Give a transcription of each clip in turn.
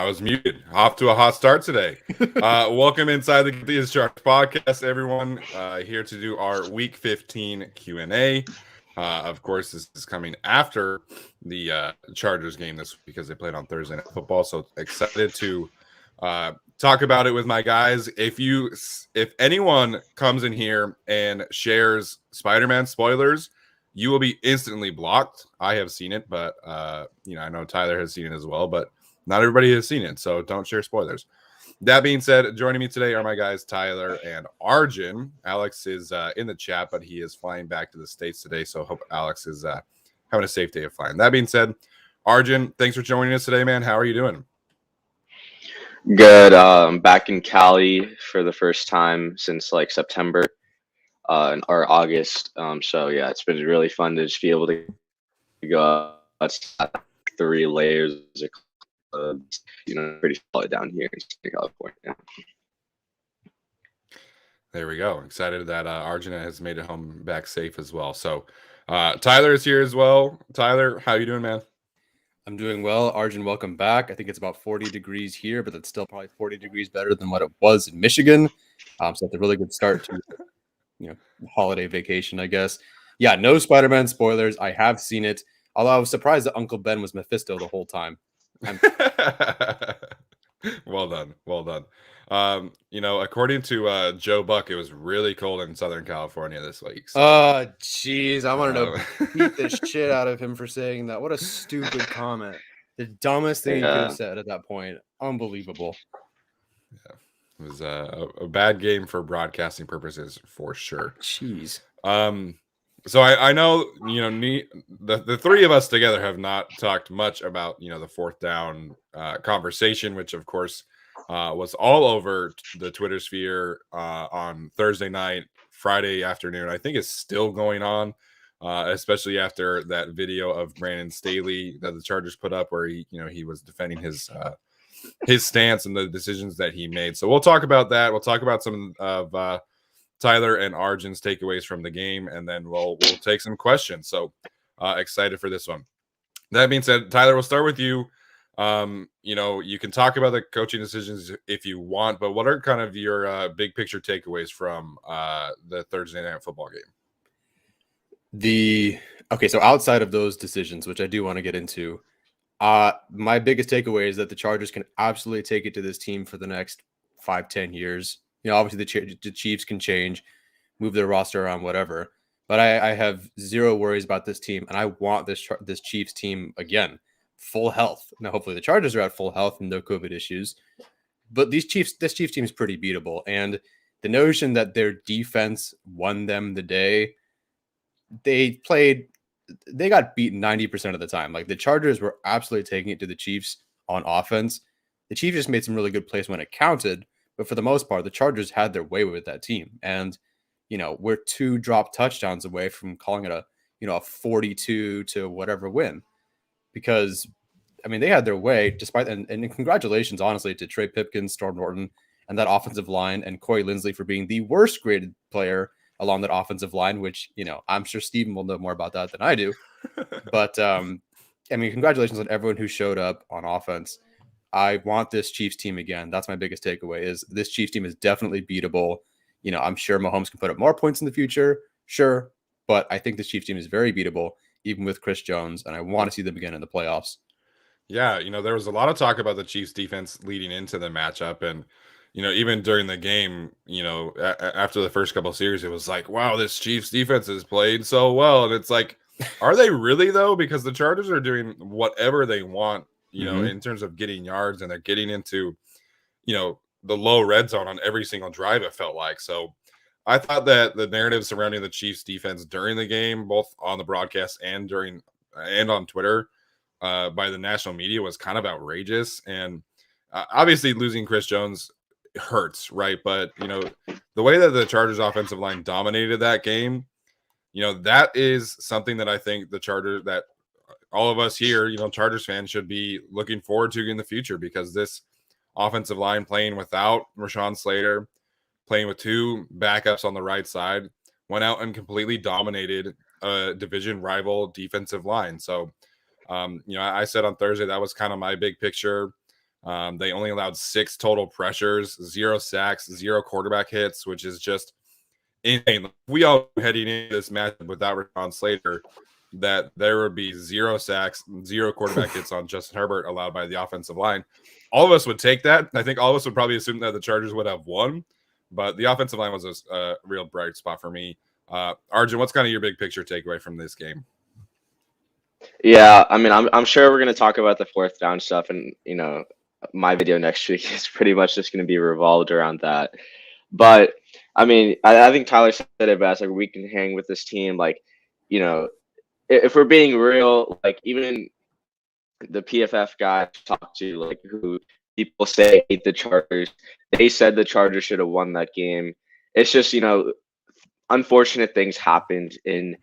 was muted. Off to a hot start today. Welcome inside the Get Charge podcast, everyone. Here to do our Week 15 Q&A. Of course, this is coming after the Chargers game this week because they played on Thursday Night Football. So excited to talk about it with my guys. If anyone comes in here and shares Spider-Man spoilers, you will be instantly blocked. I have seen it, but I know Tyler has seen it as well, but not everybody has seen it, so don't share spoilers. That being said, joining me today are my guys Tyler and Arjun. Alex is in the chat, but he is flying back to the States today, so hope Alex is having a safe day of flying. That being said, Arjun, thanks for joining us today, man. How are you doing? Good. Back in Cali for the first time since like September or August. So yeah, it's been really fun to just be able to go outside 3 layers of pretty solid down here in California. There we go. Excited that Arjun has made it home back safe as well. So Tyler is here as well. Tyler, how you doing, man? I'm doing well. Arjun, welcome back. I think it's about 40 degrees here, but it's still probably 40 degrees better than what it was in Michigan. So it's a really good start to holiday vacation, I guess. Yeah, no Spider-Man spoilers. I have seen it. Although I was surprised that Uncle Ben was Mephisto the whole time. Well done. According to Joe Buck, it was really cold in Southern California this week. So. Oh, jeez. I wanted to beat the shit out of him for saying that. What a stupid comment. The dumbest thing he could have said at that point. Unbelievable. Yeah. It was a bad game for broadcasting purposes for sure. Jeez. So I know, the three of us together have not talked much about, the fourth down conversation, which of course was all over the Twitter sphere on Thursday night, Friday afternoon. I think it's still going on, especially after that video of Brandon Staley that the Chargers put up where he was defending his stance and the decisions that he made. So we'll talk about that. We'll talk about some of Tyler and Arjun's takeaways from the game, and then we'll take some questions. So excited for this one. That being said, Tyler, we'll start with you. You can talk about the coaching decisions if you want, but what are kind of your big picture takeaways from the Thursday Night Football game? So outside of those decisions, which I do want to get into, my biggest takeaway is that the Chargers can absolutely take it to this team for the next 5-10 years. Obviously the Chiefs can change, move their roster around, whatever. But I have zero worries about this team, and I want this Chiefs team again, full health. Now, hopefully the Chargers are at full health and no COVID issues. But this Chiefs team is pretty beatable, and the notion that their defense won them the day they got beaten 90% of the time. Like, the Chargers were absolutely taking it to the Chiefs on offense. The Chiefs just made some really good plays when it counted. But for the most part, the Chargers had their way with that team. And, we're 2 drop touchdowns away from calling it a 42 to whatever win. Because, they had their way despite, and congratulations, honestly, to Trey Pipkins, Storm Norton, and that offensive line, and Corey Linsley for being the worst graded player along that offensive line, which, I'm sure Steven will know more about that than I do. But, congratulations on everyone who showed up on offense. I want this Chiefs team again. That's my biggest takeaway, is this Chiefs team is definitely beatable. I'm sure Mahomes can put up more points in the future. Sure. But I think this Chiefs team is very beatable, even with Chris Jones. And I want to see them again in the playoffs. Yeah. There was a lot of talk about the Chiefs defense leading into the matchup. And, even during the game, after the first couple of series, it was like, wow, this Chiefs defense has played so well. And it's like, are they really though? Because the Chargers are doing whatever they want, in terms of getting yards, and they're getting into, the low red zone on every single drive, it felt like. So I thought that the narrative surrounding the Chiefs defense during the game, both on the broadcast and on Twitter by the national media, was kind of outrageous. And obviously losing Chris Jones hurts, right? But, the way that the Chargers offensive line dominated that game, that is something that I think the Chargers, that all of us here, Chargers fans should be looking forward to in the future, because this offensive line, playing without Rashawn Slater, playing with 2 backups on the right side, went out and completely dominated a division rival defensive line. So, I said on Thursday that was kind of my big picture. They only allowed 6 total pressures, 0 sacks, 0 quarterback hits, which is just insane. We all heading into this matchup without Rashawn Slater that there would be 0 sacks, 0 quarterback hits on Justin Herbert allowed by the offensive line. All of us would take that. I think all of us would probably assume that the Chargers would have won, but the offensive line was a real bright spot for me. Arjun, what's kind of your big picture takeaway from this game? Yeah, I mean, I'm sure we're gonna talk about the fourth down stuff, and my video next week is pretty much just gonna be revolved around that. But I mean, I think Tyler said it best. Like, we can hang with this team. Like, if we're being real, like, even the PFF guy I talked to, like, who people say hate the Chargers, they said the Chargers should have won that game. It's just, unfortunate things happened in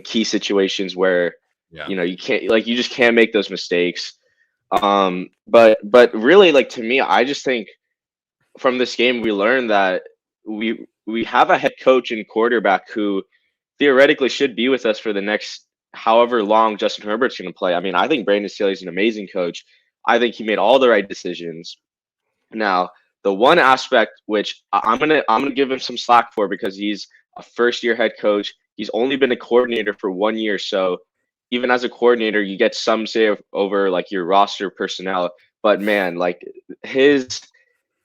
key situations where you can't, like, you just can't make those mistakes. But really, like, to me, I just think from this game we learned that we have a head coach and quarterback who theoretically should be with us for the next however long Justin Herbert's going to play. I mean, I think Brandon Staley is an amazing coach. I think he made all the right decisions. Now, the one aspect which I'm gonna give him some slack for, because he's a first-year head coach. He's only been a coordinator for 1 year, so even as a coordinator, you get some say over, like, your roster personnel. But man, like, his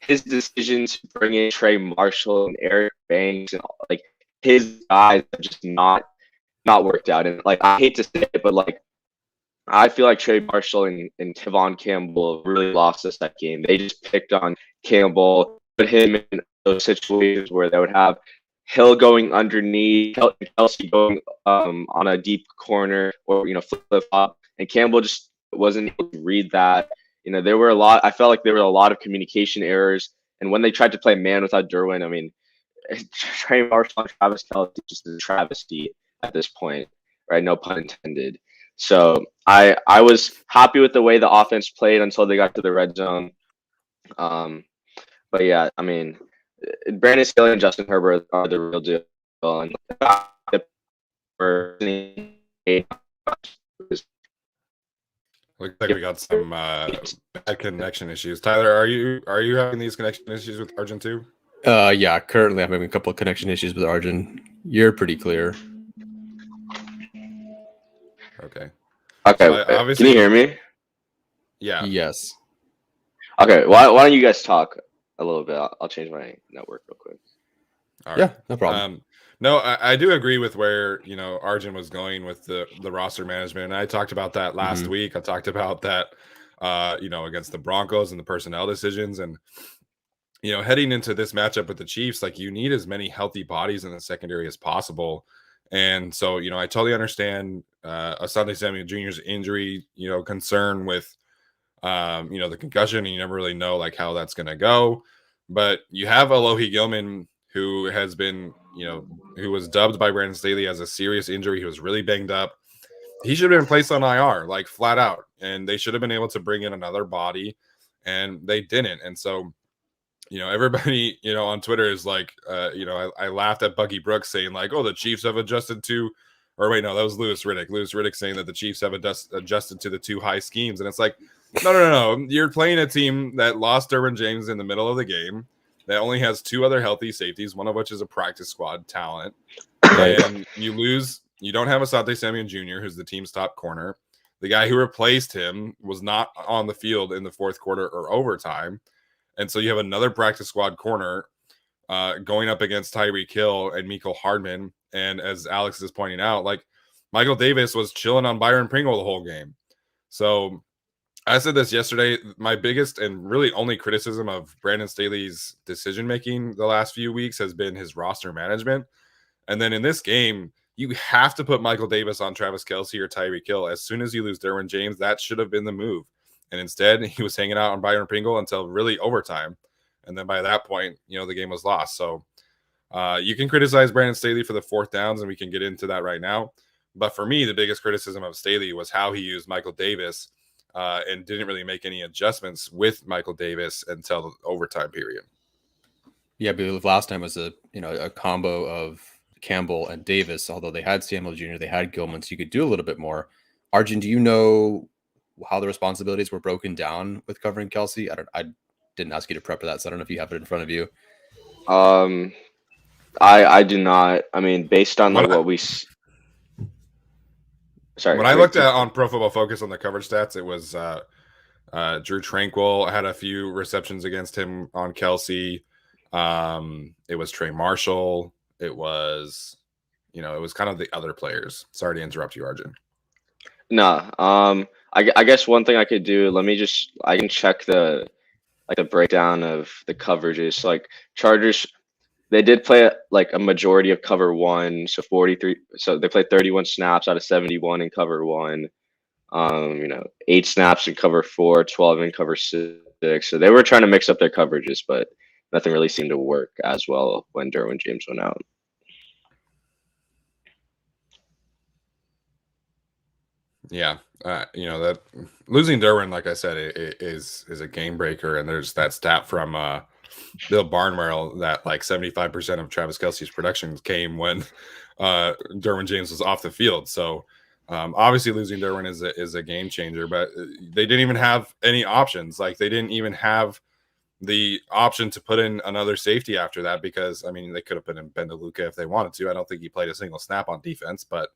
decisions to bring in Trey Marshall and Eric Banks and, like, his guys have just not worked out. And, like, I hate to say it, but, like, I feel like Trey Marshall and Tavon Campbell really lost us that game. They just picked on Campbell, put him in those situations where they would have Hill going underneath, Kelsey going on a deep corner, or flip flop, and Campbell just wasn't able to read that. There were I felt like there were a lot of communication errors, and when they tried to play man without Derwin, I mean, Trey Marshall and Travis Kelce just a travesty at this point, right? No pun intended. So I was happy with the way the offense played until they got to the red zone. But yeah, I mean, Brandon Staley and Justin Herbert are the real deal. And looks like we got some bad connection issues. Tyler, are you having these connection issues with Arjun too? Yeah, currently I'm having a couple of connection issues with Arjun. You're pretty clear. Okay. So can you hear me? Yeah. Yes. Okay. Why don't you guys talk a little bit? I'll change my network real quick. All right. Yeah, no problem. No, I do agree with where Arjun was going with the roster management, and I talked about that last week. I talked about that, against the Broncos and the personnel decisions, and heading into this matchup with the Chiefs, like, you need as many healthy bodies in the secondary as possible. And so, I totally understand Asante Samuel Jr.'s injury, concern with, the concussion, and you never really know, like, how that's going to go. But you have Alohi Gilman, who has been, who was dubbed by Brandon Staley as a serious injury. He was really banged up. He should have been placed on IR, like, flat out. And they should have been able to bring in another body, and they didn't. And so, everybody, on Twitter is like, I laughed at Bucky Brooks saying, like, oh, the Chiefs have adjusted to, or wait, no, that was Louis Riddick. Louis Riddick saying that the Chiefs have adjusted to the two high schemes. And it's like, no. You're playing a team that lost Derwin James in the middle of the game, that only has 2 other healthy safeties, one of which is a practice squad talent. Right. And you don't have Asante Samuel Jr., who's the team's top corner. The guy who replaced him was not on the field in the fourth quarter or overtime. And so you have another practice squad corner going up against Tyreek Hill and Mecole Hardman. And as Alex is pointing out, like, Michael Davis was chilling on Byron Pringle the whole game. So I said this yesterday, my biggest and really only criticism of Brandon Staley's decision-making the last few weeks has been his roster management. And then in this game, you have to put Michael Davis on Travis Kelce or Tyreek Hill. As soon as you lose Derwin James, that should have been the move. And instead, he was hanging out on Byron Pringle until really overtime. And then by that point, the game was lost. So you can criticize Brandon Staley for the fourth downs, and we can get into that right now. But for me, the biggest criticism of Staley was how he used Michael Davis and didn't really make any adjustments with Michael Davis until the overtime period. Yeah, but last time was a combo of Campbell and Davis. Although they had Samuel Jr., they had Gilman, so you could do a little bit more. Arjun, do you know how the responsibilities were broken down with covering Kelsey? I didn't ask you to prep for that, so I don't know if you have it in front of you. I do not. I mean, based on like sorry. When I looked at on Pro Football Focus on the coverage stats, it was Drew Tranquil had a few receptions against him on Kelsey. It was Trey Marshall. It was, it was kind of the other players. Sorry to interrupt you, Arjun. No. I guess one thing I could do. I can check the breakdown of the coverages. Like Chargers, they did play like a majority of cover one, so 43. So they played 31 snaps out of 71 in cover one. 8 snaps in cover 4, 12 in cover 6. So they were trying to mix up their coverages, but nothing really seemed to work as well when Derwin James went out. Yeah, that losing Derwin, like I said, is a game breaker. And there's that stat from Bill Barnwell that like 75% of Travis Kelce's production came when Derwin James was off the field. So obviously losing Derwin is a game changer, but they didn't even have any options. Like they didn't even have the option to put in another safety after that, because I mean they could have put in Ben DeLuca if they wanted to. I don't think he played a single snap on defense, but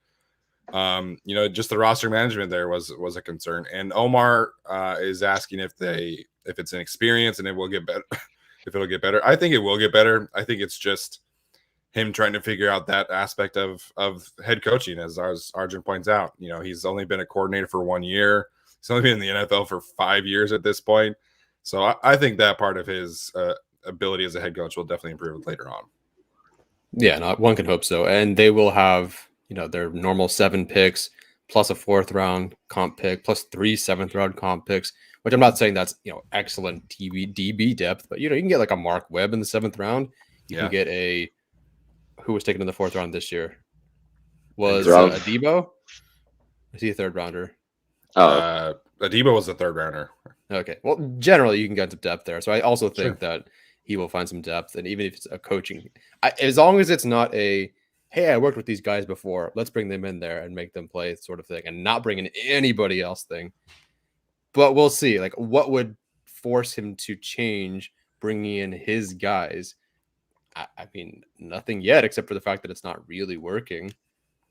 just the roster management there was a concern. And Omar is asking if it's an experience and it will get better. If it'll get better. I think it will get better. I think it's just him trying to figure out that aspect of head coaching, as Arjun points out. He's only been a coordinator for 1 year. He's only been in the NFL for 5 years at this point. So I think that part of his ability as a head coach will definitely improve later on. Yeah, no, one can hope so. And they will have, their normal 7 picks plus a 4th round comp pick plus 3 7th round comp picks, which I'm not saying that's, excellent DB depth, but you can get like a Mark Webb in the 7th round. You can get who was taken in the 4th round this year? Was Adebo? Is he a 3rd rounder? Adebo was a 3rd rounder. Okay. Well, generally you can get some depth there. So I also think that he will find some depth. And even if it's a coaching, as long as it's not a, hey, I worked with these guys before, let's bring them in there and make them play sort of thing, and not bring in anybody else thing. But we'll see. Like, what would force him to change bringing in his guys? I mean, nothing yet, except for the fact that it's not really working.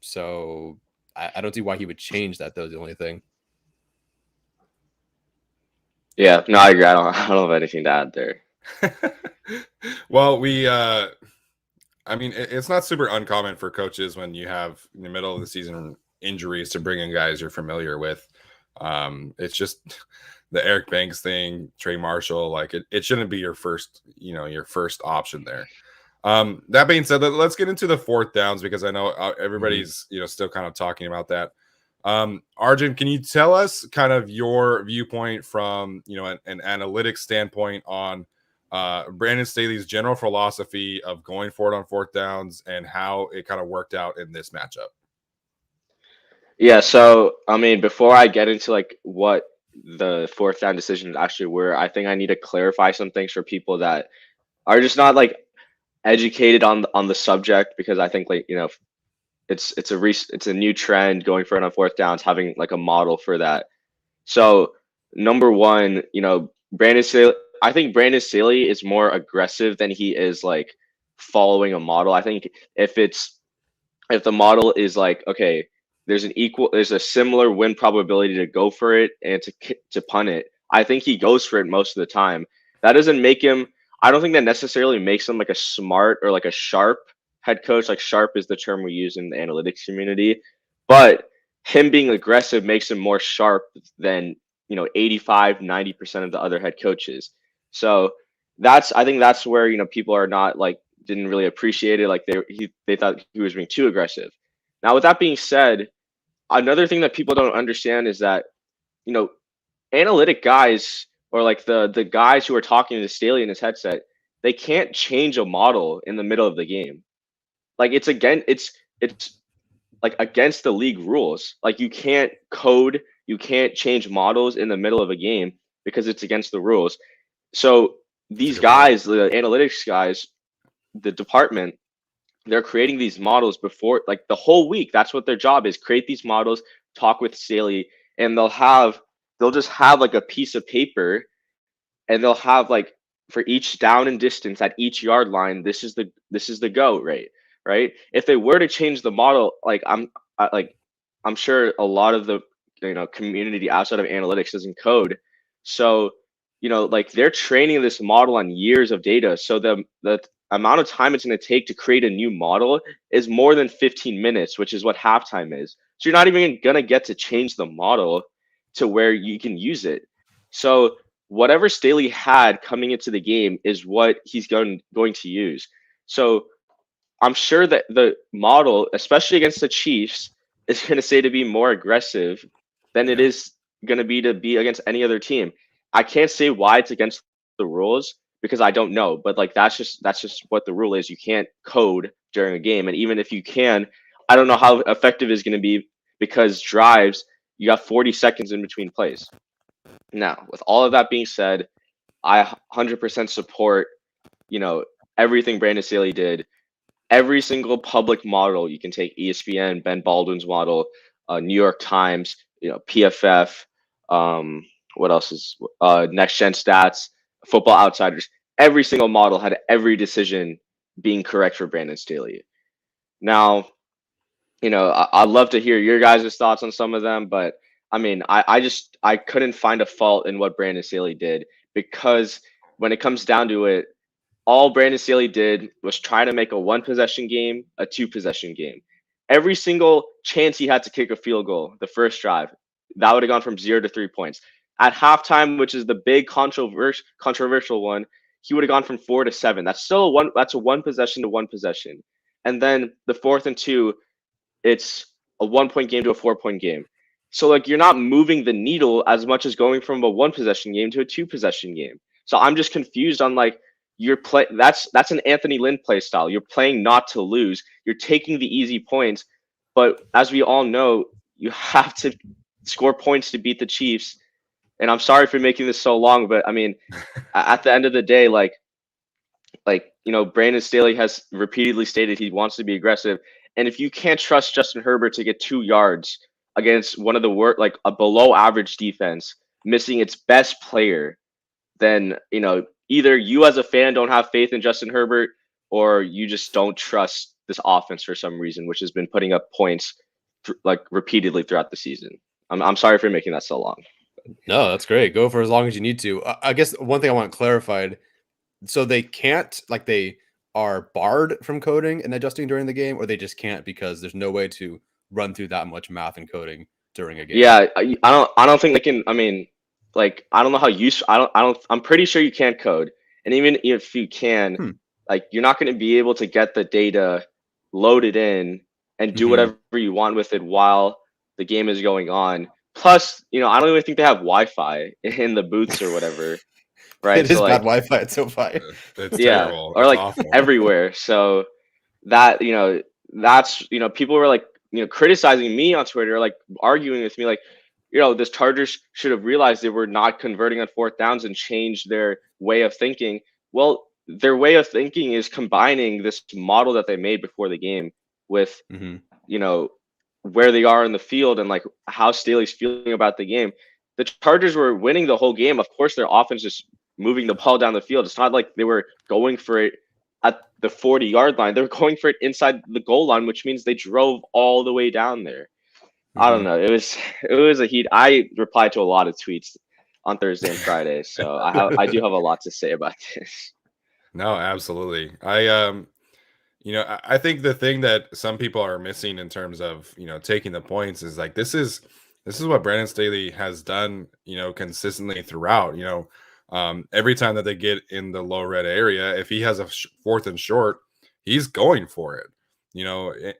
So I don't see why he would change that. That was the only thing. Yeah, no, I agree. I don't have anything to add there. Well, I mean, it's not super uncommon for coaches when you have in the middle of the season injuries to bring in guys you're familiar with. It's just the Eric Banks thing, Trey Marshall, like it shouldn't be your first option there. That being said, let's get into the 4th downs, because I know everybody's, still kind of talking about that. Arjun, can you tell us kind of your viewpoint from, an analytics standpoint on Brandon Staley's general philosophy of going for it on 4th downs and how it kind of worked out in this matchup? Yeah, so I mean, before I get into like what the 4th down decisions actually were, I think I need to clarify some things for people that are just not like educated on the subject, because I think like it's a new trend going for it on 4th downs, having like a model for that. So number one, Brandon Staley. I think Brandon Staley is more aggressive than he is like following a model. I think if the model is like, okay, there's a similar win probability to go for it and to punt it, I think he goes for it most of the time. That doesn't make him. I don't think that necessarily makes him like a smart or like a sharp head coach. Like sharp is the term we use in the analytics community, but him being aggressive makes him more sharp than 85-90% of the other head coaches. So I think that's where people are not like didn't really appreciate it. Like they thought he was being too aggressive. Now, with that being said, another thing that people don't understand is that analytic guys, or like the guys who are talking to Staley in his headset, they can't change a model in the middle of the game. Like it's like against the league rules. Like you can't change models in the middle of a game because it's against the rules. So these guys, the analytics guys, the department, they're creating these models before like the whole week. That's what their job is: create these models, talk with Staley, and they'll have they'll just have like a piece of paper, and they'll have like for each down and distance at each yard line, this is the go rate, right? If they were to change the model, like I'm sure a lot of the community outside of analytics doesn't code, so like they're training this model on years of data, so the amount of time it's going to take to create a new model is more than 15 minutes, which is what halftime is. So you're not even going to get to change the model to where you can use it. So whatever Staley had coming into the game is what he's going to use. So I'm sure that the model, especially against the Chiefs, is going to say to be more aggressive than it is going to be against any other team. I can't say why it's against the rules because I don't know, but like that's just what the rule is. You can't code during a game, and even if you can, I don't know how effective it's going to be because drives you got 40 seconds in between plays. Now, with all of that being said, I 100% support, everything Brandon Staley did. Every single public model you can take, ESPN, Ben Baldwin's model, New York Times, PFF, what else is Next Gen Stats, Football Outsiders. Every single model had every decision being correct for Brandon Staley. Now, I'd love to hear your guys' thoughts on some of them, but I mean, I couldn't find a fault in what Brandon Staley did because when it comes down to it, all Brandon Staley did was try to make a 1-possession game a 2-possession game. Every single chance he had to kick a field goal, the first drive, that would have gone from 0 to 3 points. At halftime, which is the big controversial one, he would have gone from 4 to 7. That's still that's a 1-possession to 1-possession. And then the 4th and 2, it's a 1-point game to a 4-point game. So like you're not moving the needle as much as going from a 1-possession game to a 2-possession game. So I'm just confused on like that's an Anthony Lynn play style. You're playing not to lose. You're taking the easy points, but as we all know, you have to score points to beat the Chiefs. And I'm sorry for making this so long, but I mean, at the end of the day, Brandon Staley has repeatedly stated he wants to be aggressive. And if you can't trust Justin Herbert to get 2 yards against one of the like a below average defense, missing its best player, then, either you as a fan don't have faith in Justin Herbert or you just don't trust this offense for some reason, which has been putting up points repeatedly throughout the season. I'm sorry for making that so long. No, that's great. Go for as long as you need to. I guess one thing I want clarified. So they can't, like they are barred from coding and adjusting during the game, or they just can't because there's no way to run through that much math and coding during a game. Yeah, I don't think they can. I mean, like I don't know how useful. I'm pretty sure you can't code, and even if you can, like you're not going to be able to get the data loaded in and do whatever you want with it while the game is going on. Plus, I don't even think they have Wi-Fi in the booths or whatever. Right? It is bad Wi-Fi at SoFi. It's terrible. Or it's like awful. everywhere. So that that's people were like criticizing me on Twitter, like arguing with me, like this Chargers should have realized they were not converting on 4th downs and changed their way of thinking. Well, their way of thinking is combining this model that they made before the game with where they are in the field and like how Staley's feeling about the game. The Chargers were winning the whole game. Of course, their offense just moving the ball down the field. It's not like they were going for it at the 40-yard line. They were going for it inside the goal line, which means they drove all the way down there. I don't know. It was a heat. I replied to a lot of tweets on Thursday and Friday, so I do have a lot to say about this. No, absolutely. I think the thing that some people are missing in terms of taking the points is like this is what Brandon Staley has done consistently throughout. Every time that they get in the low red area, if he has a 4th and short, he's going for it.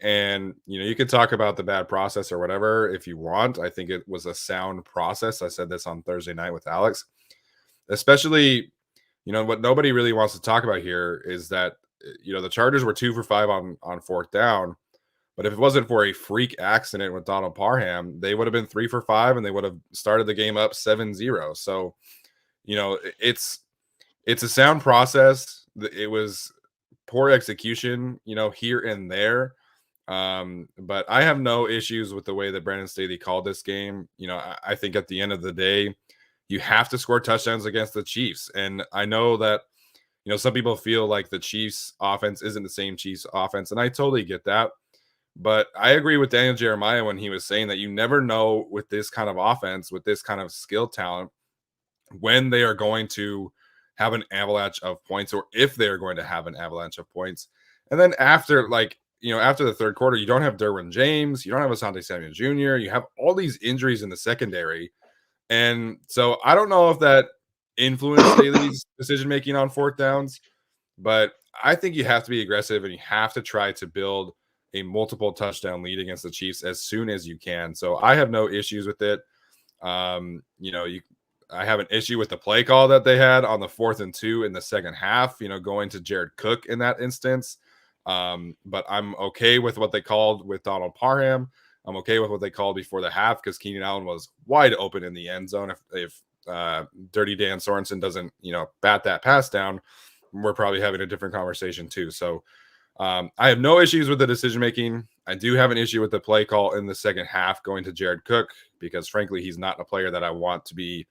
And you could talk about the bad process or whatever if you want. I think it was a sound process. I said this on Thursday night with Alex. Especially, what nobody really wants to talk about here is that the Chargers were 2 for 5 on 4th down, but if it wasn't for a freak accident with Donald Parham, they would have been 3 for 5 and they would have started the game up 7-0. So it's a sound process. It was poor execution, here and there. But I have no issues with the way that Brandon Staley called this game. I think at the end of the day, you have to score touchdowns against the Chiefs. And I know that, some people feel like the Chiefs offense isn't the same Chiefs offense. And I totally get that. But I agree with Daniel Jeremiah when he was saying that you never know with this kind of offense, with this kind of skill talent, when they are going to have an avalanche of points, or if they're going to have an avalanche of points. And then after the third quarter, you don't have Derwin James, you don't have Asante Samuel Jr., you have all these injuries in the secondary. And so I don't know if that influenced Staley's decision making on fourth downs, but I think you have to be aggressive and you have to try to build a multiple touchdown lead against the Chiefs as soon as you can. So I have no issues with it. I have an issue with the play call that they had on the 4th and 2 in the second half, going to Jared Cook in that instance. But I'm okay with what they called with Donald Parham. I'm okay with what they called before the half because Keenan Allen was wide open in the end zone. If Dirty Dan Sorensen doesn't, bat that pass down, we're probably having a different conversation too. So I have no issues with the decision making. I do have an issue with the play call in the second half going to Jared Cook because, frankly, he's not a player that I want to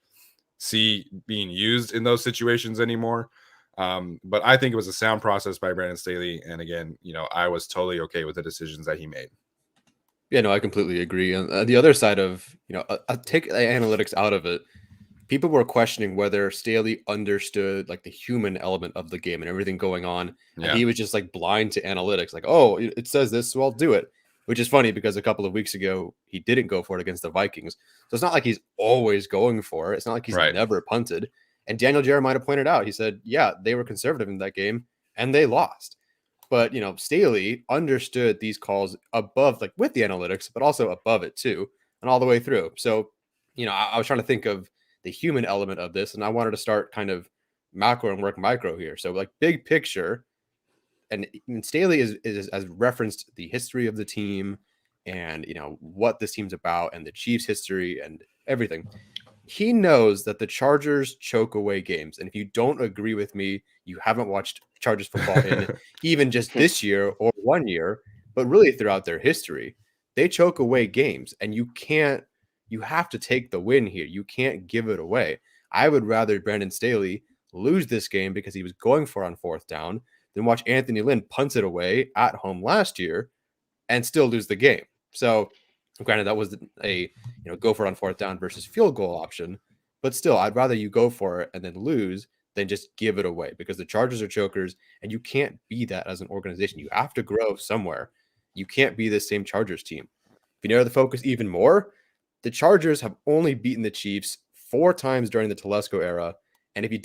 see being used in those situations anymore. But I think it was a sound process by Brandon Staley. And again, I was totally okay with the decisions that he made. Yeah, no, I completely agree. And the other side of, take analytics out of it. People were questioning whether Staley understood like the human element of the game and everything going on. Yeah. And he was just like blind to analytics. Like, oh, it says this, so I'll do it. Which is funny because a couple of weeks ago, he didn't go for it against the Vikings. So it's not like he's always going for it. It's not like he's never punted. And Daniel Jeremiah pointed out, he said, yeah, they were conservative in that game and they lost. But, Staley understood these calls above, like with the analytics, but also above it too, and all the way through. So, I was trying to think of the human element of this, and I wanted to start kind of macro and work micro here. So, like big picture, and Staley has referenced the history of the team and, what this team's about and the Chiefs' history and everything. He knows that the Chargers choke away games. And if you don't agree with me, you haven't watched Chargers football in even just this year or 1 year, but really throughout their history. They choke away games, and you have to take the win here. You can't give it away. I would rather Brandon Staley lose this game because he was going for on 4th down than watch Anthony Lynn punt it away at home last year and still lose the game. So granted, that was a go for it on 4th down versus field goal option, but still, I'd rather you go for it and then lose than just give it away because the Chargers are chokers, and you can't be that as an organization. You have to grow somewhere. You can't be the same Chargers team. If you narrow the focus even more, the Chargers have only beaten the Chiefs 4 times during the Telesco era, and if you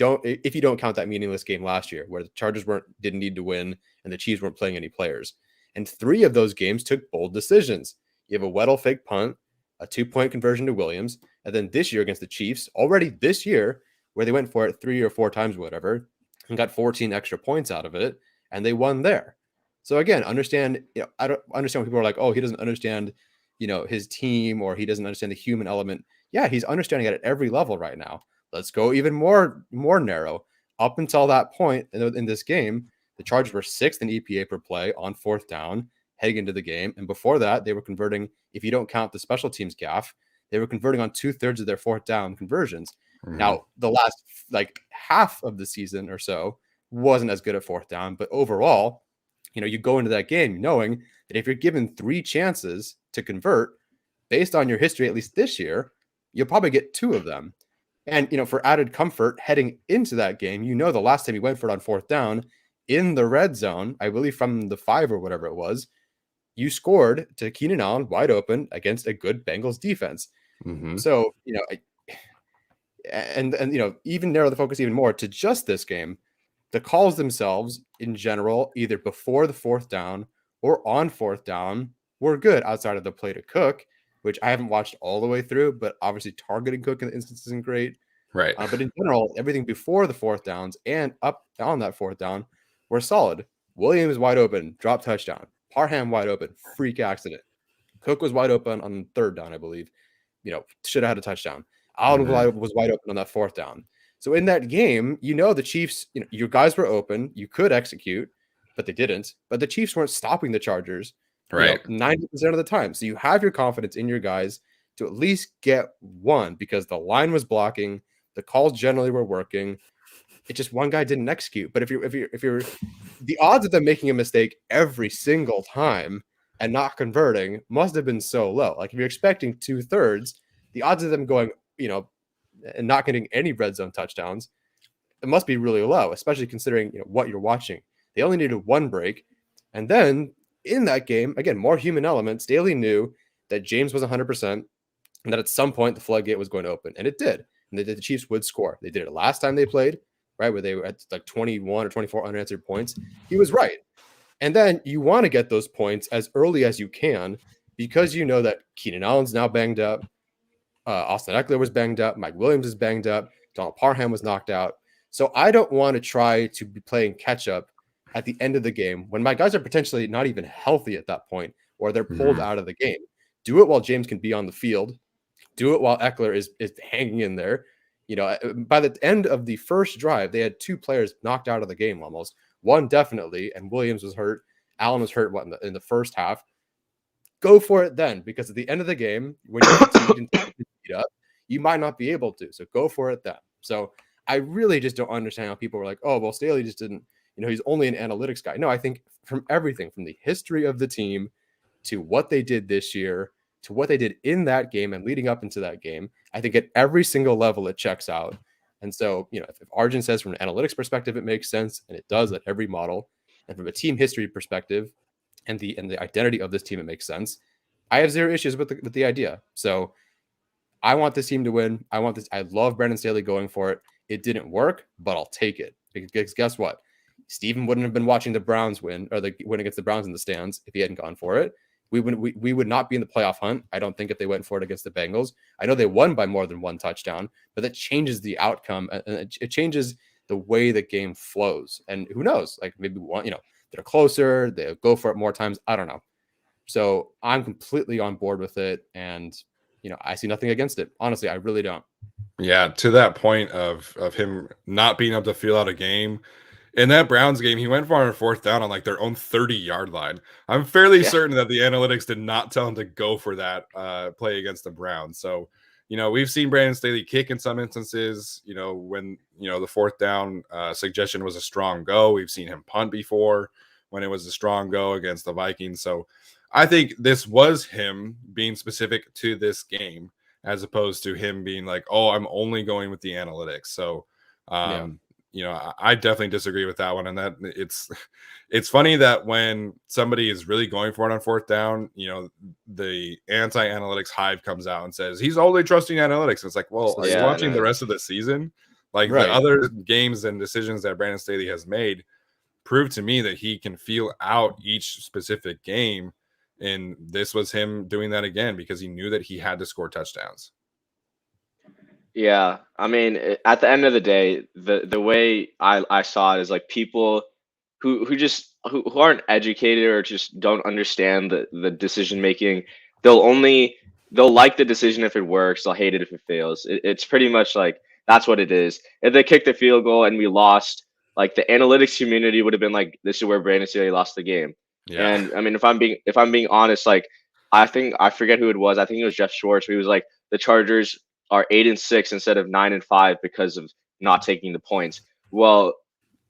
don't count that meaningless game last year where the Chargers didn't need to win and the Chiefs weren't playing any players, and 3 of those games took bold decisions. You have a Weddle fake punt, a 2-point conversion to Williams, and then this year against the Chiefs, already this year, where they went for it 3 or 4 times, whatever, and got 14 extra points out of it, and they won there. So again, understand, I don't understand when people are like, oh, he doesn't understand, his team, or he doesn't understand the human element. Yeah, he's understanding it at every level right now. Let's go even more narrow. Up until that point in this game, the Chargers were 6th in EPA per play on 4th down heading into the game. And before that, they were converting, if you don't count the special teams gaff, they were converting on 2/3 of their 4th down conversions. Mm-hmm. Now, the last half of the season or so wasn't as good at 4th down, but overall, you go into that game knowing that if you're given 3 chances to convert based on your history, at least this year, you'll probably get 2 of them. And, for added comfort heading into that game, the last time you went for it on 4th down in the red zone, I believe from the 5 or whatever it was, you scored to Keenan Allen wide open against a good Bengals defense. Mm-hmm. So, and even narrow the focus even more to just this game, the calls themselves in general, either before the 4th down or on 4th down, were good outside of the play to Cook, which I haven't watched all the way through, but obviously targeting Cook in the instance isn't great. Right. But in general, everything before the 4th downs and up on that 4th down were solid. Williams wide open, drop touchdown. Parham wide open, freak accident. Cook was wide open on 3rd down, I believe. Should have had a touchdown. Allen was wide open on that 4th down. So in that game, the Chiefs, your guys were open. You could execute, but they didn't. But the Chiefs weren't stopping the Chargers. Right. 90% of the time. So you have your confidence in your guys to at least get one because the line was blocking, the calls generally were working. It just one guy didn't execute. But if you're the odds of them making a mistake every single time and not converting must have been so low. Like if you're expecting 2/3, the odds of them going, and not getting any red zone touchdowns, it must be really low, especially considering what you're watching. They only needed one break. And then in that game, again, more human element. Staley knew that James was 100% and that at some point the floodgate was going to open. And it did. And the Chiefs would score. They did it last time they played, right? Where they were at like 21 or 24 unanswered points. He was right. And then you want to get those points as early as you can because you know that Keenan Allen's now banged up. Austin Eckler was banged up. Mike Williams is banged up. Donald Parham was knocked out. So I don't want to try to be playing catch up at the end of the game when my guys are potentially not even healthy at that point or they're pulled out of the game. Do it while James can be on the field. Do it while Eckler is hanging in there. By the end of the first drive, they had 2 players knocked out of the game almost. One definitely, and Williams was hurt. Allen was hurt in the first half. Go for it then, because at the end of the game, when you're fatigued and beat up, you might not be able to. So go for it then. So I really just don't understand how people were like, oh, well, Staley just didn't, he's only an analytics guy. No, I think from everything, from the history of the team to what they did this year, to what they did in that game and leading up into that game, I think at every single level it checks out. And so, if Arjun says from an analytics perspective it makes sense, and it does at every model, and from a team history perspective and the identity of this team it makes sense, I have zero issues with the idea. So I want this team to win. I love Brandon Staley going for it. It didn't work, but I'll take it. Because guess what? Steven wouldn't have been watching the Browns win or the win against the Browns in the stands if he hadn't gone for it. We would not be in the playoff hunt, I don't think, if they went for it against the Bengals. I know they won by more than one touchdown, but that changes the outcome and it changes the way the game flows. And who knows? Like maybe they're closer, they'll go for it more times. I don't know. So I'm completely on board with it, and I see nothing against it. Honestly, I really don't. Yeah, to that point of him not being able to feel out a game. In that Browns game, he went for a 4th down on like their own 30-yard line. I'm fairly certain that the analytics did not tell him to go for that play against the Browns. So, we've seen Brandon Staley kick in some instances, when, the 4th down suggestion was a strong go. We've seen him punt before when it was a strong go against the Vikings. So I think this was him being specific to this game as opposed to him being like, oh, I'm only going with the analytics. So, I definitely disagree with that one. And that it's funny that when somebody is really going for it on 4th down, the anti-analytics hive comes out and says he's only trusting analytics. It's like, well, are you watching the rest of the season? Like the other games and decisions that Brandon Staley has made prove to me that he can feel out each specific game. And this was him doing that again because he knew that he had to score touchdowns. Yeah, I mean, at the end of the day, the way I saw it is like people who aren't educated or just don't understand the decision making. They'll like the decision if it works. They'll hate it if it fails. It's pretty much like that's what it is. If they kicked the field goal and we lost, like the analytics community would have been like, this is where Brandon Staley lost the game. Yeah. And I mean, if I'm being honest, like I forget who it was. I think it was Jeff Schwartz. He was like, the Chargers are 8-6 instead of 9-5 because of not taking the points. Well,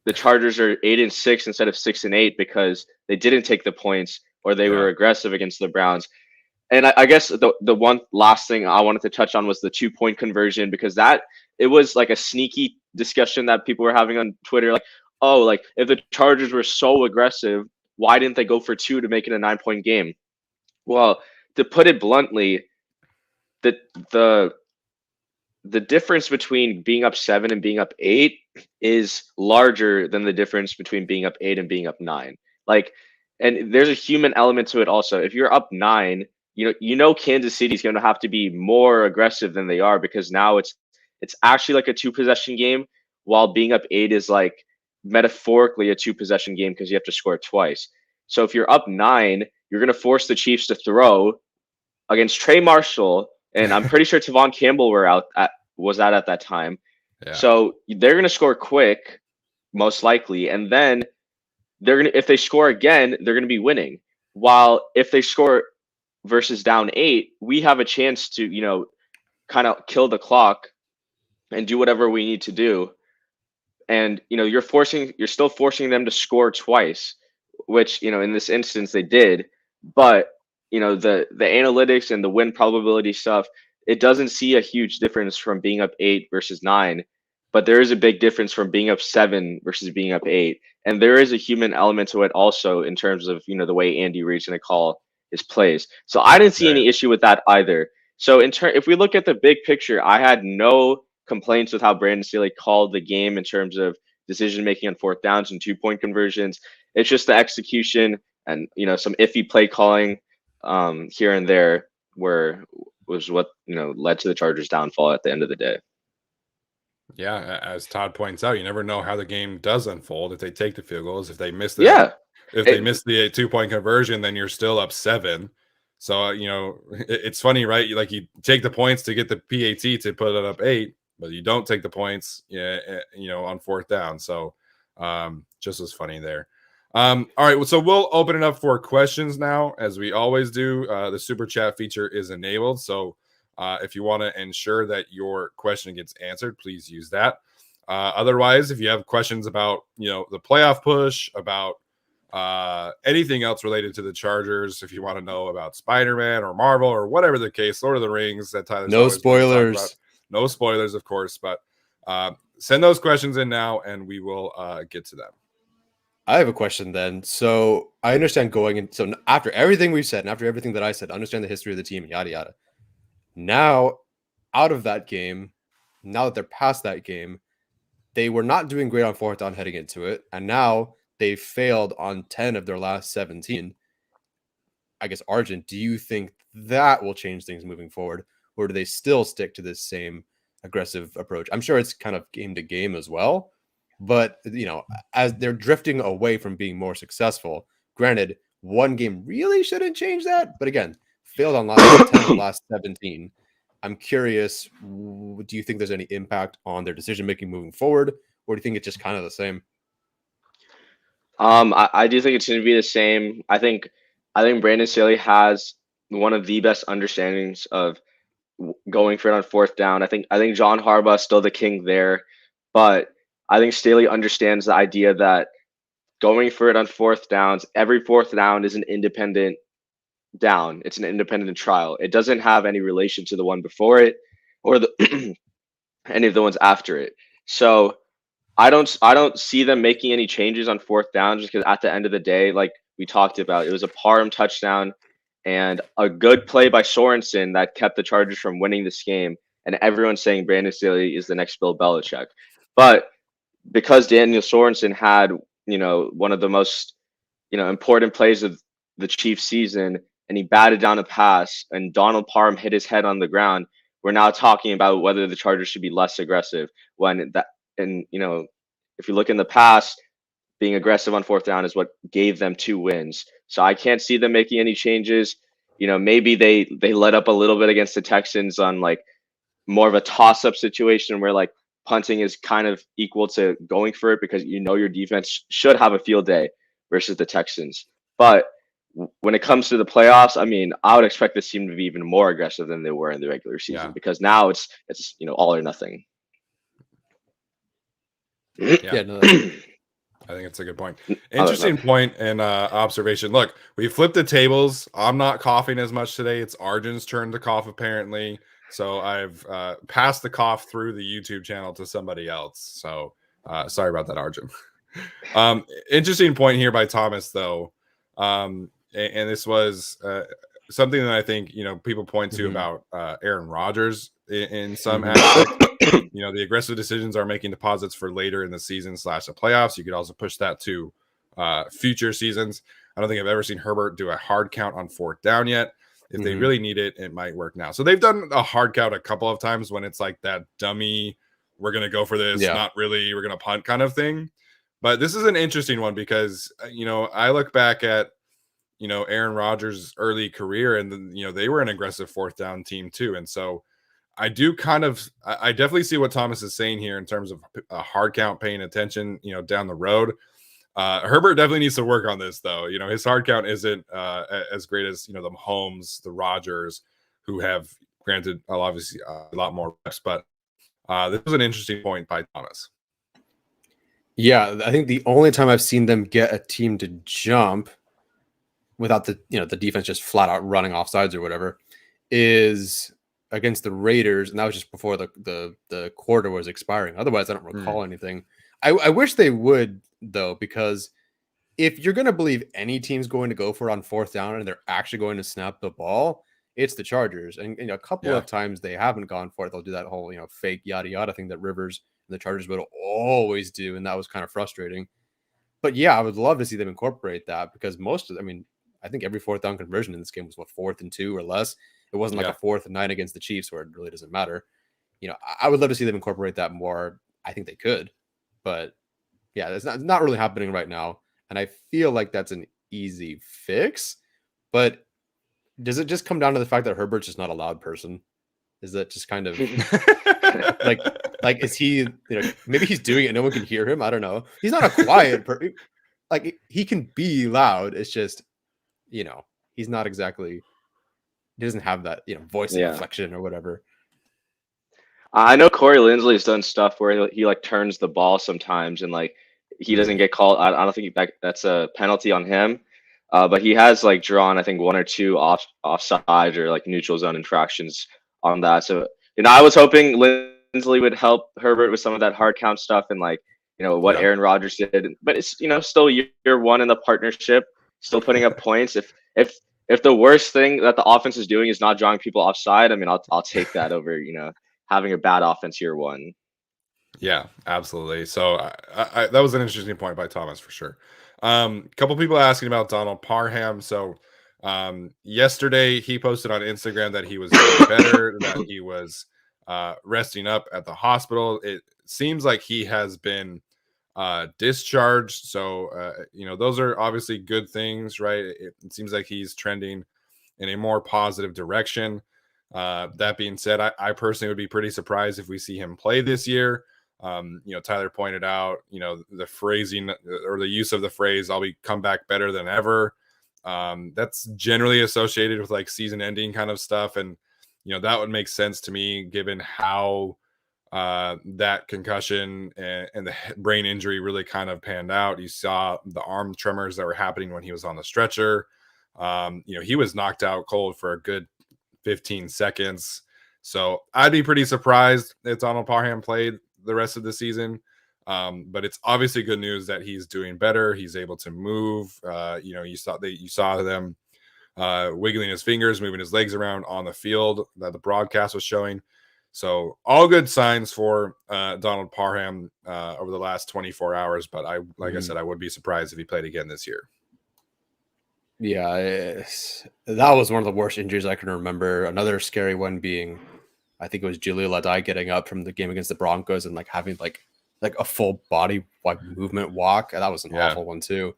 the Chargers are 8-6 instead of 6-8 because they didn't take the points or they were aggressive against the Browns. And I guess the one last thing I wanted to touch on was the 2-point conversion, because it was like a sneaky discussion that people were having on Twitter. Like, oh, like if the Chargers were so aggressive, why didn't they go for 2 to make it a 9-point game? Well, to put it bluntly, the difference between being up 7 and being up 8 is larger than the difference between being up 8 and being up 9. Like, and there's a human element to it also. If you're up 9, Kansas City's going to have to be more aggressive than they are, because now it's actually like a 2-possession game, while being up 8 is like metaphorically a 2-possession game because you have to score twice. So if you're up 9, you're going to force the Chiefs to throw against Trey Marshall, and I'm pretty sure Tavon Campbell was at that time. Yeah. So they're going to score quick, most likely, and then if they score again, they're going to be winning. while if they score versus down 8, we have a chance to, you know, kind of kill the clock and do whatever we need to do. And, you know, you're still forcing them to score twice, which, you know, in this instance they did. But, you know, the analytics and the win probability stuff, it doesn't see a huge difference from being up 8 versus 9. But there is a big difference from being up 7 versus being up 8. And there is a human element to it also in terms of, you know, the way Andy Reid's going to call his plays. So I didn't see Right. any issue with that either. So if we look at the big picture, I had no complaints with how Brandon Staley called the game in terms of decision making on fourth downs and 2-point conversions. It's just the execution and, you know, some iffy play calling here and there was what, you know, led to the Chargers' downfall at the end of the day. Yeah, as Todd points out, you never know how the game does unfold. If they take the field goals, if they miss the Yeah. if they miss the 2-point conversion, then you're still up 7. So you know, it's funny, right? You take the points to get the PAT to put it up 8, but you don't take the points, you know, on fourth down. So just as funny there. All right, so we'll open it up for questions now, as we always do. The super chat feature is enabled, so if you want to ensure that your question gets answered, please use that. Otherwise, if you have questions about, you know, the playoff push, about anything else related to the Chargers, if you want to know about Spider-Man or Marvel or whatever the case, Lord of the Rings, that Tyler's No always wanted to talk spoilers. about. No spoilers, of course, but send those questions in now and we will get to them. I have a question then. So I understand going in. So after everything we've said and after everything that I said, understand the history of the team, yada, yada. Now, out of that game, now that they're past that game, they were not doing great on fourth down heading into it. And now they failed on 10 of their last 17. I guess, Arjun, do you think that will change things moving forward? Or do they still stick to this same aggressive approach? I'm sure it's kind of game to game as well. But, you know, as they're drifting away from being more successful, granted, one game really shouldn't change that. But again, failed on last 10 of the last 17. I'm curious, do you think there's any impact on their decision making moving forward? Or do you think it's just kind of the same? I do think it's going to be the same. I think Brandon Staley has one of the best understandings of going for it on fourth down. I think John Harbaugh is still the king there, but I think Staley understands the idea that going for it on fourth downs, every fourth down is an independent down. It's an independent trial. It doesn't have any relation to the one before it or the any of the ones after it. So I don't see them making any changes on fourth down, just because at the end of the day, like we talked about, it was a Parham touchdown and a good play by Sorensen that kept the Chargers from winning this game. And everyone's saying Brandon Staley is the next Bill Belichick. But because Daniel Sorensen had, you know, one of the most, you know, important plays of the Chiefs season, and he batted down a pass and Donald Parham hit his head on the ground, we're now talking about whether the Chargers should be less aggressive when that, and, you know, if you look in the past, being aggressive on fourth down is what gave them 2 wins. So I can't see them making any changes. You know, maybe they let up a little bit against the Texans on like more of a toss-up situation where like punting is kind of equal to going for it, because you know your defense should have a field day versus the Texans. But when it comes to the playoffs, I mean, I would expect this team to be even more aggressive than they were in the regular season, because now it's you know, all or nothing. Yeah, No, I think it's a good point. Interesting point and observation. Look, we flipped the tables. I'm not coughing as much today. It's Arjun's turn to cough, apparently. So I've passed the cough through the YouTube channel to somebody else. So sorry about that, Arjun. Interesting point here by Thomas, though. And this was something that I think, you know, people point to about Aaron Rodgers in some aspect. You know, the aggressive decisions are making deposits for later in the season / the playoffs. You could also push that to future seasons. I don't think I've ever seen Herbert do a hard count on fourth down yet. If they really need it, it might work now. So they've done a hard count a couple of times when it's like that dummy, we're going to go for this, not really, we're going to punt kind of thing. But this is an interesting one because, you know, I look back at, you know, Aaron Rodgers' early career, and then, you know, they were an aggressive fourth down team too. And so I definitely see what Thomas is saying here in terms of a hard count, paying attention, you know, down the road. Herbert definitely needs to work on this, though. His hard count isn't as great as the Mahomes, the Rodgers, who have granted obviously a lot more reps. But this was an interesting point by Thomas. Yeah, I think the only time I've seen them get a team to jump without the defense just flat out running off sides or whatever is against the Raiders, and that was just before the quarter was expiring. Otherwise, I don't recall anything. I wish they would, though, because if you're going to believe any team's going to go for it on fourth down and they're actually going to snap the ball, it's the Chargers. And a couple of times they haven't gone for it. They'll do that whole fake yada yada thing that Rivers and the Chargers would always do, and that was kind of frustrating. But yeah, I would love to see them incorporate that, because I think every fourth down conversion in this game was 4th and 2 or less. It wasn't like a 4th and 9 against the Chiefs where it really doesn't matter. I would love to see them incorporate that more. I think they could, but yeah, it's not really happening right now. And I feel like that's an easy fix, but does it just come down to the fact that Herbert's just not a loud person? Is that just kind of like is he, maybe he's doing it and no one can hear him? I don't know. He's not a quiet person. Like, he can be loud. It's just, he's not exactly, he doesn't have that, voice inflection or whatever. I know Corey Linsley's done stuff where he like turns the ball sometimes, and like he doesn't get called. I don't think that's a penalty on him. But he has like drawn, I think, 1 or 2 offside or like neutral zone infractions on that. So, I was hoping Linsley would help Herbert with some of that hard count stuff and like, what Aaron Rodgers did. But it's, still year one in the partnership, still putting up points. If the worst thing that the offense is doing is not drawing people offside, I mean, I'll take that over, having a bad offense year one. Yeah, absolutely. So that was an interesting point by Thomas for sure. Couple people asking about Donald Parham. So yesterday he posted on Instagram that he was doing better, that he was resting up at the hospital. It seems like he has been discharged. So those are obviously good things, right? It seems like he's trending in a more positive direction. That being said, I personally would be pretty surprised if we see him play this year. Tyler pointed out, the phrasing or the use of the phrase, I'll come back better than ever. That's generally associated with like season ending kind of stuff. And, that would make sense to me given how that concussion and the brain injury really kind of panned out. You saw the arm tremors that were happening when he was on the stretcher. He was knocked out cold for a good 15 seconds. So I'd be pretty surprised if Donald Parham played the rest of the season. But it's obviously good news that he's doing better. He's able to move. You saw them wiggling his fingers, moving his legs around on the field that the broadcast was showing. So all good signs for Donald Parham over the last 24 hours. But I said, I would be surprised if he played again this year. Yeah, that was one of the worst injuries I can remember. Another scary one being, I think it was Jaleel Adai getting up from the game against the Broncos and like having like a full body like movement walk. That was an awful one too.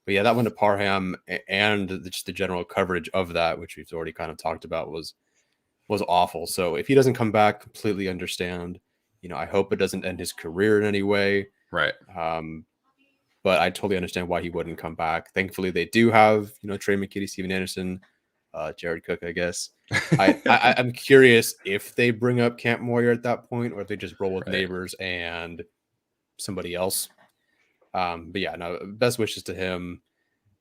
But yeah, that one to Parham and just the general coverage of that, which we've already kind of talked about, was awful. So if he doesn't come back, completely understand. I hope it doesn't end his career in any way. Right. But I totally understand why he wouldn't come back. Thankfully, they do have, Trey McKitty, Steven Anderson, Jared Cook, I guess. I'm curious if they bring up Camp Moyer at that point, or if they just roll with Neighbors and somebody else. But yeah, no, best wishes to him.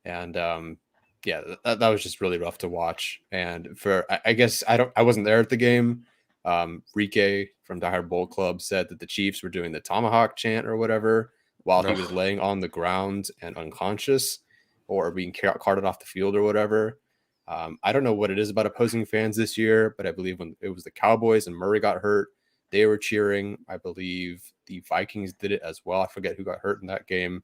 And that was just really rough to watch. And I guess I wasn't there at the game. Rike from Die Hard Bowl Club said that the Chiefs were doing the tomahawk chant or whatever while he was laying on the ground and unconscious or being carted off the field or whatever. I don't know what it is about opposing fans this year, but I believe when it was the Cowboys and Murray got hurt, they were cheering. I believe the Vikings did it as well. I forget who got hurt in that game.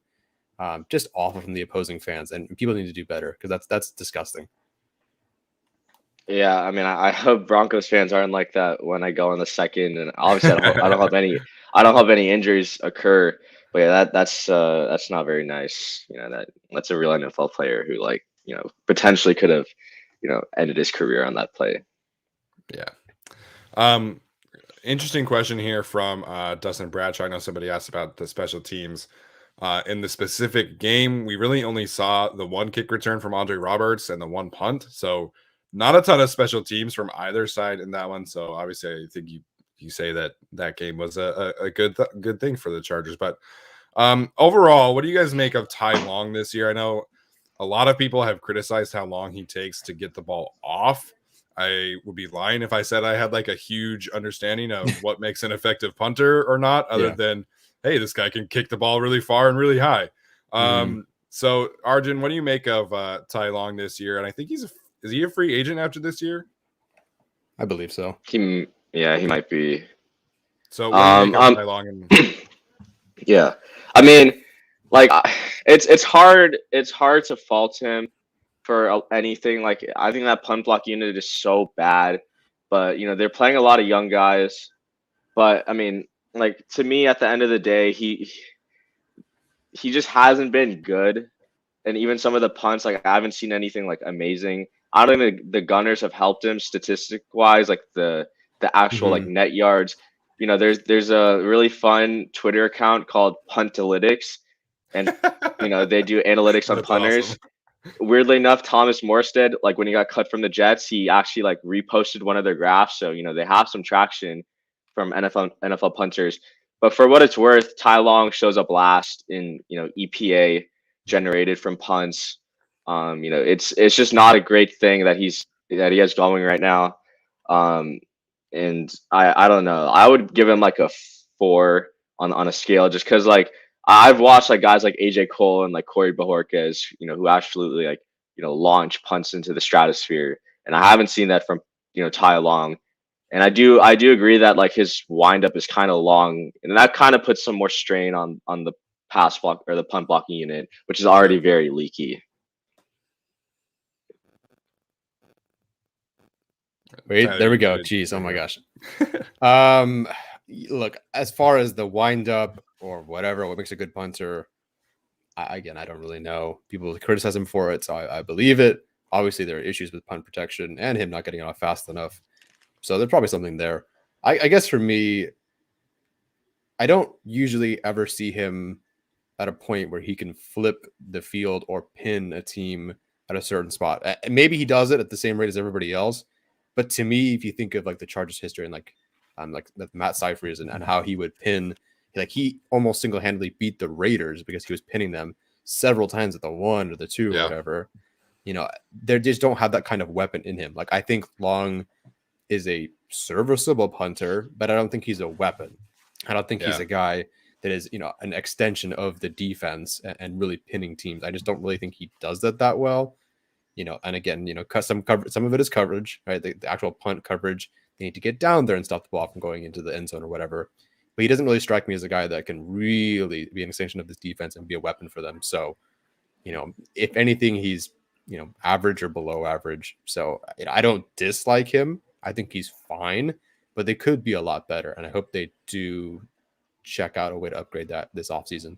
Just awful from the opposing fans, and people need to do better because that's disgusting. Yeah, I mean, I hope Broncos fans aren't like that when I go in the second, and obviously I don't have any injuries occur. But yeah, that's not very nice. That's a real NFL player who potentially could have ended his career on that play. Yeah. Interesting question here from Dustin Bradshaw. I know somebody asked about the special teams. In the specific game, we really only saw the one kick return from Andre Roberts and the one punt. So not a ton of special teams from either side in that one. So obviously, I think you say that game was a good thing for the Chargers. But overall, what do you guys make of Ty Long this year? I know a lot of people have criticized how long he takes to get the ball off. I would be lying if I said I had like a huge understanding of what makes an effective punter or not, other than, hey, this guy can kick the ball really far and really high. So Arjun, what do you make of Ty Long this year? And I think is he a free agent after this year? I believe so. He might be. So what do you make of Ty Long? Yeah, I mean, like it's hard to fault him for anything. Like I think that punt block unit is so bad, but they're playing a lot of young guys. But I mean, like to me, at the end of the day, he just hasn't been good. And even some of the punts, like I haven't seen anything like amazing. I don't think the Gunners have helped him statistic wise, like the actual like net yards. There's a really fun Twitter account called Puntalytics, and they do analytics on punters. Awesome. Weirdly enough, Thomas Morstead, like when he got cut from the Jets, he actually like reposted one of their graphs. So they have some traction from NFL punters. But for what it's worth, Ty Long shows up last in EPA generated from punts. It's just not a great thing that he has going right now. And I don't know. I would give him like a 4 on a scale, just because like I've watched like guys like AJ Cole and like Corey Bojorquez, who absolutely like launch punts into the stratosphere, and I haven't seen that from Ty Long. And I do agree that like his windup is kind of long, and that kind of puts some more strain on the pass block or the punt blocking unit, which is already very leaky. Wait, there we go. Jeez, oh my gosh. Look, as far as the windup or whatever, what makes a good punter, I don't really know. People criticize him for it, so I believe it. Obviously, there are issues with punt protection and him not getting off fast enough. So there's probably something there. I guess for me, I don't usually ever see him at a point where he can flip the field or pin a team at a certain spot. Maybe he does it at the same rate as everybody else. But to me, if you think of like the Chargers history and like Matt Seifried and how he would pin, like he almost single-handedly beat the Raiders because he was pinning them several times at the 1 or the 2 or whatever. They just don't have that kind of weapon in him. Like I think Long is a serviceable punter, but I don't think he's a weapon. I don't think he's a guy that is, an extension of the defense and really pinning teams. I just don't really think he does that well. And again, some of it is coverage, right? The actual punt coverage, they need to get down there and stop the ball from going into the end zone or whatever. But he doesn't really strike me as a guy that can really be an extension of this defense and be a weapon for them. So, if anything, he's, average or below average. So I don't dislike him. I think he's fine, but they could be a lot better. And I hope they do check out a way to upgrade that this offseason.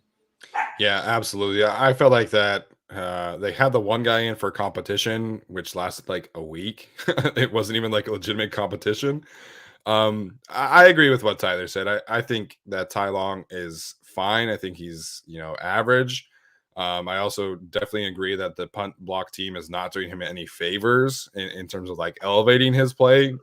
Yeah, absolutely. I felt like that they had the one guy in for competition, which lasted like a week. It wasn't even like a legitimate competition. I agree with what Tyler said. I think that Ty Long is fine. I think he's, average. I also definitely agree that the punt block team is not doing him any favors in terms of like elevating his play,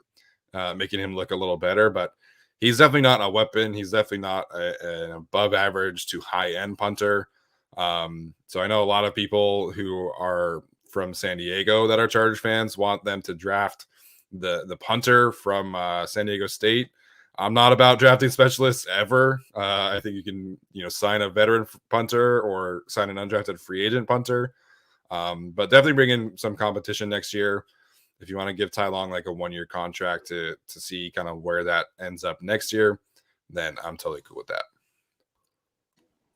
making him look a little better, but he's definitely not a weapon. He's definitely not an above average to high end punter. So I know a lot of people who are from San Diego that are Chargers fans want them to draft the punter from San Diego State. I'm not about drafting specialists ever. I think you can, sign a veteran punter or sign an undrafted free agent punter. But definitely bring in some competition next year. If you want to give Ty Long like a 1-year contract to see kind of where that ends up next year, then I'm totally cool with that.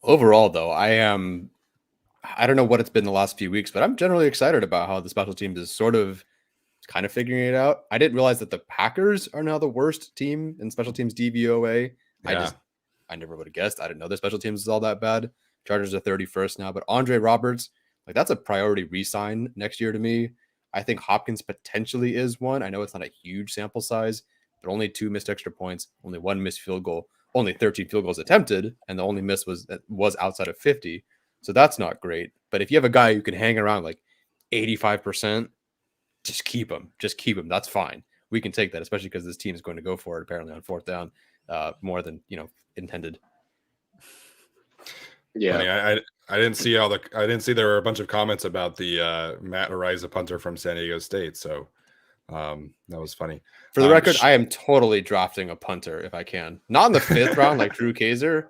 Overall, though, I don't know what it's been the last few weeks, but I'm generally excited about how the special teams is sort of kind of figuring it out. I didn't realize that the Packers are now the worst team in special teams DVOA. Yeah. I never would have guessed. I didn't know their special teams is all that bad. Chargers are 31st now, but Andre Roberts, like that's a priority re-sign next year to me. I think Hopkins potentially is one. I know it's not a huge sample size, but only 2 missed extra points, only 1 missed field goal. only 13 field goals attempted, and the only miss was outside of 50. So that's not great. But if you have a guy who can hang around like 85%, just keep him. Just keep him. That's fine. We can take that, especially because this team is going to go for it apparently on fourth down more than intended. Yeah, Funny, I didn't see there were a bunch of comments about the Matt Ariza punter from San Diego State. So that was funny. For the record, I am totally drafting a punter if I can. Not in the 5th round like Drew Kaiser,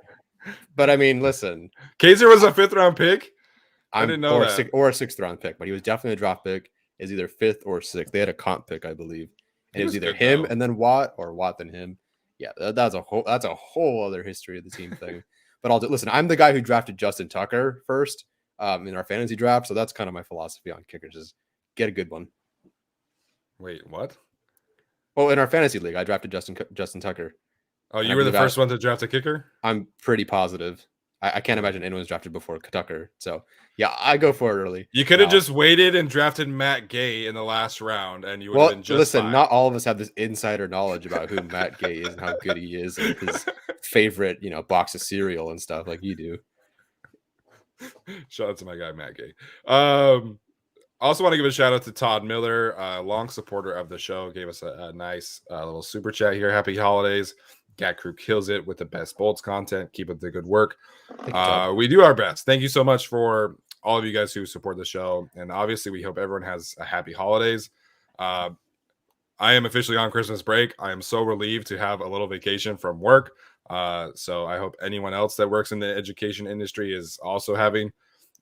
but I mean, listen. Kaiser was a 5th round pick? I didn't know that. Or a 6th round pick, but he was definitely a draft pick. Is either 5th or 6th. They had a comp pick, I believe. And it was either him and then Watt or Watt then him. Yeah, that's a whole other history of the team thing. But listen, I'm the guy who drafted Justin Tucker first in our fantasy draft. So that's kind of my philosophy on kickers is get a good one. Wait, what? Well, in our fantasy league, I drafted Justin Tucker. Oh, you were the first one to draft a kicker? I'm pretty positive. I can't imagine anyone's drafted before Tucker. So, yeah, I go for it early. You could have just waited and drafted Matt Gay in the last round, and you would have been just fine. Not all of us have this insider knowledge about who Matt Gay is and how good he is and his favorite, box of cereal and stuff like you do. Shout out to my guy, Matt Gay. Also want to give a shout out to Todd Miller, long supporter of the show, gave us a nice little super chat here. Happy holidays. GAC crew kills it with the best Bolts content. Keep up the good work. We do our best. Thank you so much for all of you guys who support the show. And obviously, we hope everyone has a happy holidays. I am officially on Christmas break. I am so relieved to have a little vacation from work. So I hope anyone else that works in the education industry is also having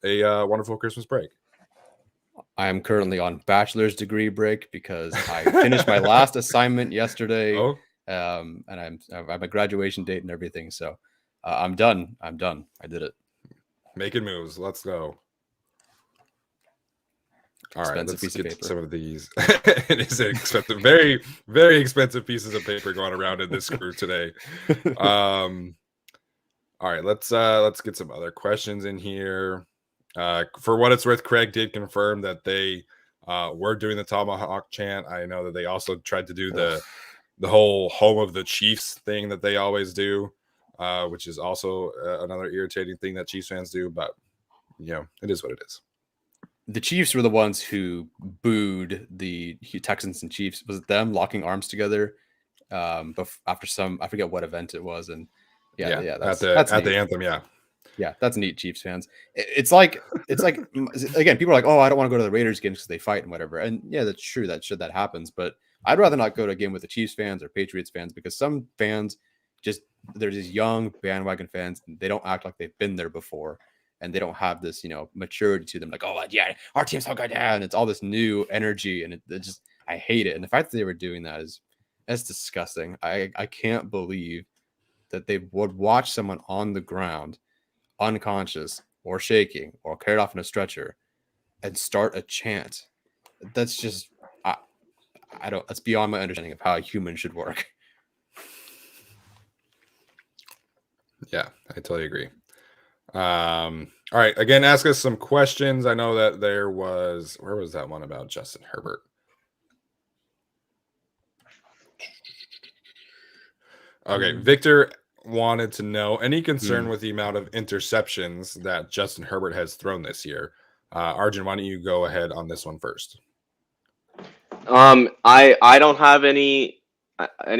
a wonderful Christmas break. I am currently on bachelor's degree break because I finished my last assignment yesterday. Oh. And I have a graduation date and everything. So I'm done. I did it. Making moves. Let's go. All right, let's get some of these. It is an expensive, very, very expensive pieces of paper going around in this crew today. All right, let's get some other questions in here. For what it's worth, Craig did confirm that they were doing the Tomahawk chant. I know that they also tried to do the whole home of the Chiefs thing that they always do, which is also another irritating thing that Chiefs fans do. But, it is what it is. The Chiefs were the ones who booed the Texans and Chiefs. Was it them locking arms together after I forget what event it was. And that's at the anthem. Yeah. Yeah, that's neat, Chiefs fans. It's like again, people are like, oh, I don't want to go to the Raiders games because they fight and whatever. And yeah, that's true. That happens. But I'd rather not go to a game with the Chiefs fans or Patriots fans because some fans they're these young bandwagon fans. And they don't act like they've been there before. And they don't have this, maturity to them. Like, oh, yeah, our team's so good. And it's all this new energy. And I hate it. And the fact that they were doing that's disgusting. I can't believe that they would watch someone on the ground unconscious or shaking or carried off in a stretcher and start a chant. That's just that's beyond my understanding of how a human should work. Yeah, I totally agree. All right, again, ask us some questions. I know that where was that one about Justin Herbert? Okay, Victor wanted to know any concern with the amount of interceptions that Justin Herbert has thrown this year. Arjun, why don't you go ahead on this one first? I don't have any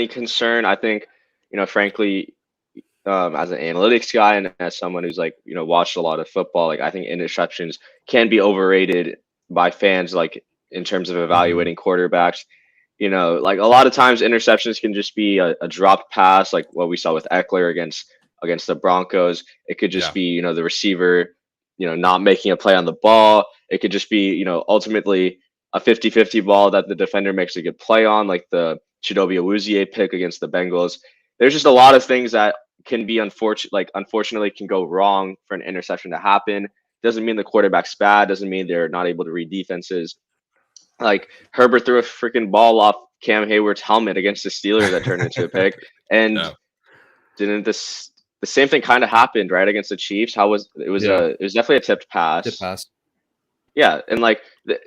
concern. I think, frankly, as an analytics guy and as someone who's watched a lot of football, I think interceptions can be overrated by fans, in terms of evaluating quarterbacks. A lot of times interceptions can just be a dropped pass, like what we saw with Eckler against the Broncos. It could just be, the receiver, not making a play on the ball. It could just be, ultimately a 50-50 ball that the defender makes a good play on, like the Chidobe Awuzie pick against the Bengals. There's just a lot of things that can be unfortunately can go wrong for an interception to happen. Doesn't mean the quarterback's bad. Doesn't mean they're not able to read defenses. Herbert threw a freaking ball off Cam Hayward's helmet against the Steelers that turned into a pick. And didn't the same thing kind of happened right against the Chiefs? It was definitely a tipped pass. Tipped pass. Yeah, and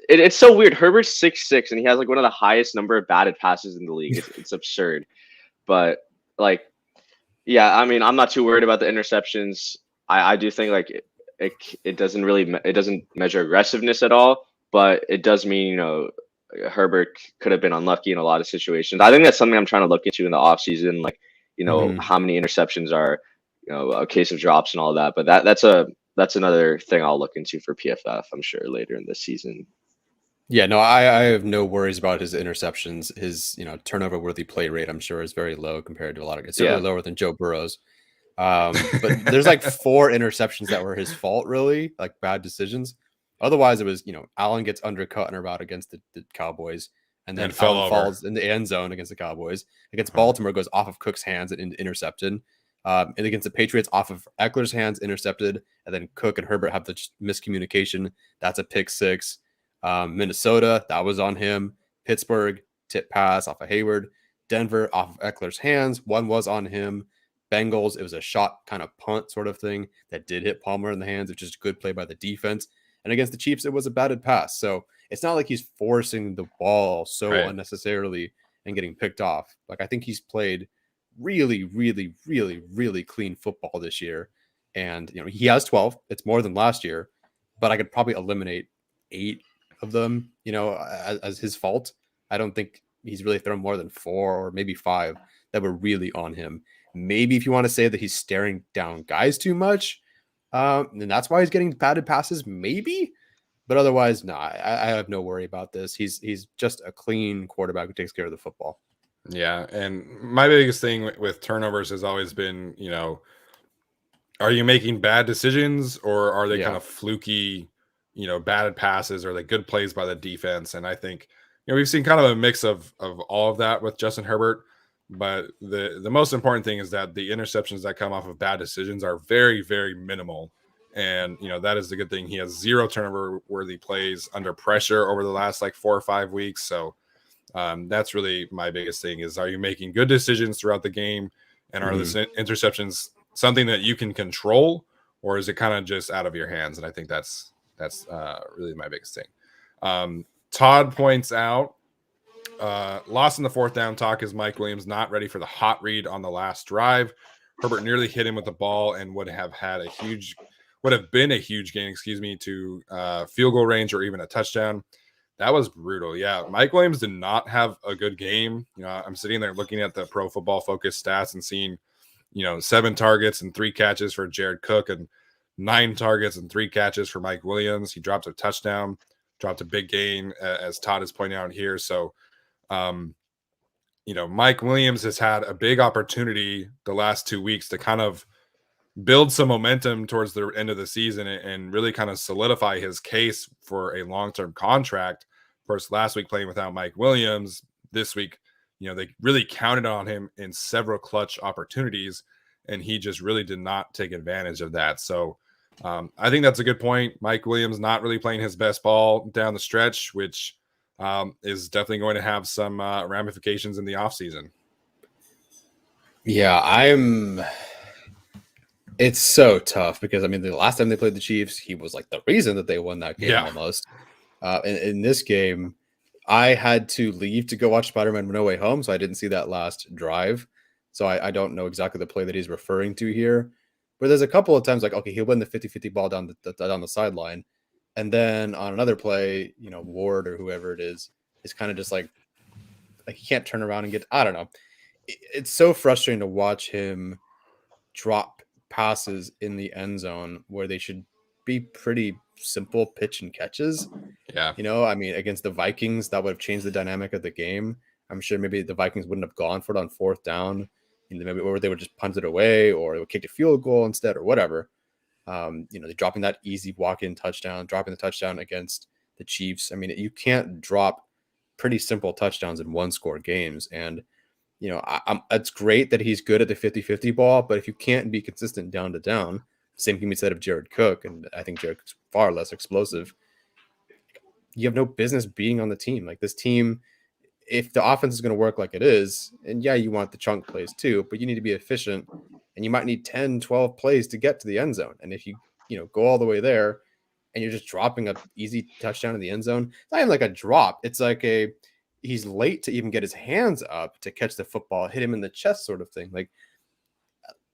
it's so weird. Herbert's 6'6", and he has one of the highest number of batted passes in the league. It's absurd, but Yeah, I mean, I'm not too worried about the interceptions. I do think like it doesn't really it doesn't measure aggressiveness at all, but it does mean, Herbert could have been unlucky in a lot of situations. I think that's something I'm trying to look into in the offseason, like, Mhm. how many interceptions are, a case of drops and all that. But that's another thing I'll look into for PFF, I'm sure, later in this season. Yeah, no, I have no worries about his interceptions. His, turnover worthy play rate, I'm sure, is very low compared to a lot of, it's certainly Yeah. lower than Joe Burrow's. But there's like 4 interceptions that were his fault, really, like bad decisions. Otherwise, it was, Allen gets undercut in a route against the Cowboys, and then And fell Allen over. falls in the end zone against the Cowboys. Against Uh-huh. Baltimore, goes off of Cook's hands and intercepted. And against the Patriots, off of Eckler's hands, intercepted. And then Cook and Herbert have the miscommunication. That's a pick 6. Minnesota, that was on him. Pittsburgh, tip pass off of Hayward. Denver, off of Eckler's hands. One was on him. Bengals, it was a shot kind of punt sort of thing that did hit Palmer in the hands, which is a good play by the defense. And against the Chiefs, it was a batted pass. So it's not like he's forcing the ball so Right. unnecessarily and getting picked off. Like, I think he's played really, really, really, really clean football this year. And, he has 12. It's more than last year, but I could probably eliminate 8 of them, as his fault. I don't think he's really thrown more than 4 or maybe 5 that were really on him. Maybe if you want to say that he's staring down guys too much, and that's why he's getting batted passes, maybe. But otherwise, no, I have no worry about this. He's just a clean quarterback who takes care of the football. Yeah, and my biggest thing with turnovers has always been, are you making bad decisions or are they kind Yeah. of fluky, bad passes or they good plays by the defense? And I think, we've seen kind of a mix of all of that with Justin Herbert. But the most important thing is that the interceptions that come off of bad decisions are very, very minimal. And that is the good thing. He has 0 turnover worthy plays under pressure over the last like 4 or 5 weeks. So that's really my biggest thing is, are you making good decisions throughout the game? And are the Mhm. interceptions something that you can control, or is it kind of just out of your hands? And I think that's really my biggest thing. Todd points out, lost in the 4th down talk is Mike Williams not ready for the hot read on the last drive. Herbert nearly hit him with the ball and would have been a huge gain, to field goal range or even a touchdown. That was brutal. Yeah, Mike Williams did not have a good game. I'm sitting there looking at the Pro Football Focus stats and seeing, 7 targets and 3 catches for Jared Cook and 9 targets and 3 catches for Mike Williams. He dropped a touchdown, dropped a big gain, as Todd is pointing out here. So, um, Mike Williams has had a big opportunity the last 2 weeks to kind of build some momentum towards the end of the season and really kind of solidify his case for a long-term contract. First, last week playing without Mike Williams. This week, they really counted on him in several clutch opportunities, and he just really did not take advantage of that. So I think that's a good point. Mike Williams not really playing his best ball down the stretch, which is definitely going to have some ramifications in the offseason. Yeah, it's so tough because the last time they played the Chiefs, he was like the reason that they won that game Yeah. almost. In this game, I had to leave to go watch Spider-Man No Way Home, so I didn't see that last drive. So I don't know exactly the play that he's referring to here. But there's a couple of times like, okay, he'll win the 50-50 ball down the sideline. And then on another play, Ward or whoever it is kind of just like he can't turn around and get, I don't know. It's so frustrating to watch him drop passes in the end zone where they should be pretty simple pitch and catches. Yeah. Against the Vikings, that would have changed the dynamic of the game. I'm sure maybe the Vikings wouldn't have gone for it on 4th down. Maybe or they would just punt it away or they would kick a field goal instead or whatever. They're dropping that easy walk-in touchdown, dropping the touchdown against the Chiefs. You can't drop pretty simple touchdowns in 1-score games. And, it's great that he's good at the 50-50 ball, but if you can't be consistent down to down, same can be said of Jared Cook. And I think Jared Cook's far less explosive. You have no business being on the team. Like this team, if the offense is going to work like it is, and yeah, you want the chunk plays too, but you need to be efficient and you might need 10, 12 plays to get to the end zone. And if you go all the way there and you're just dropping a easy touchdown in the end zone, it's not even like a drop. It's like he's late to even get his hands up to catch the football, hit him in the chest sort of thing. Like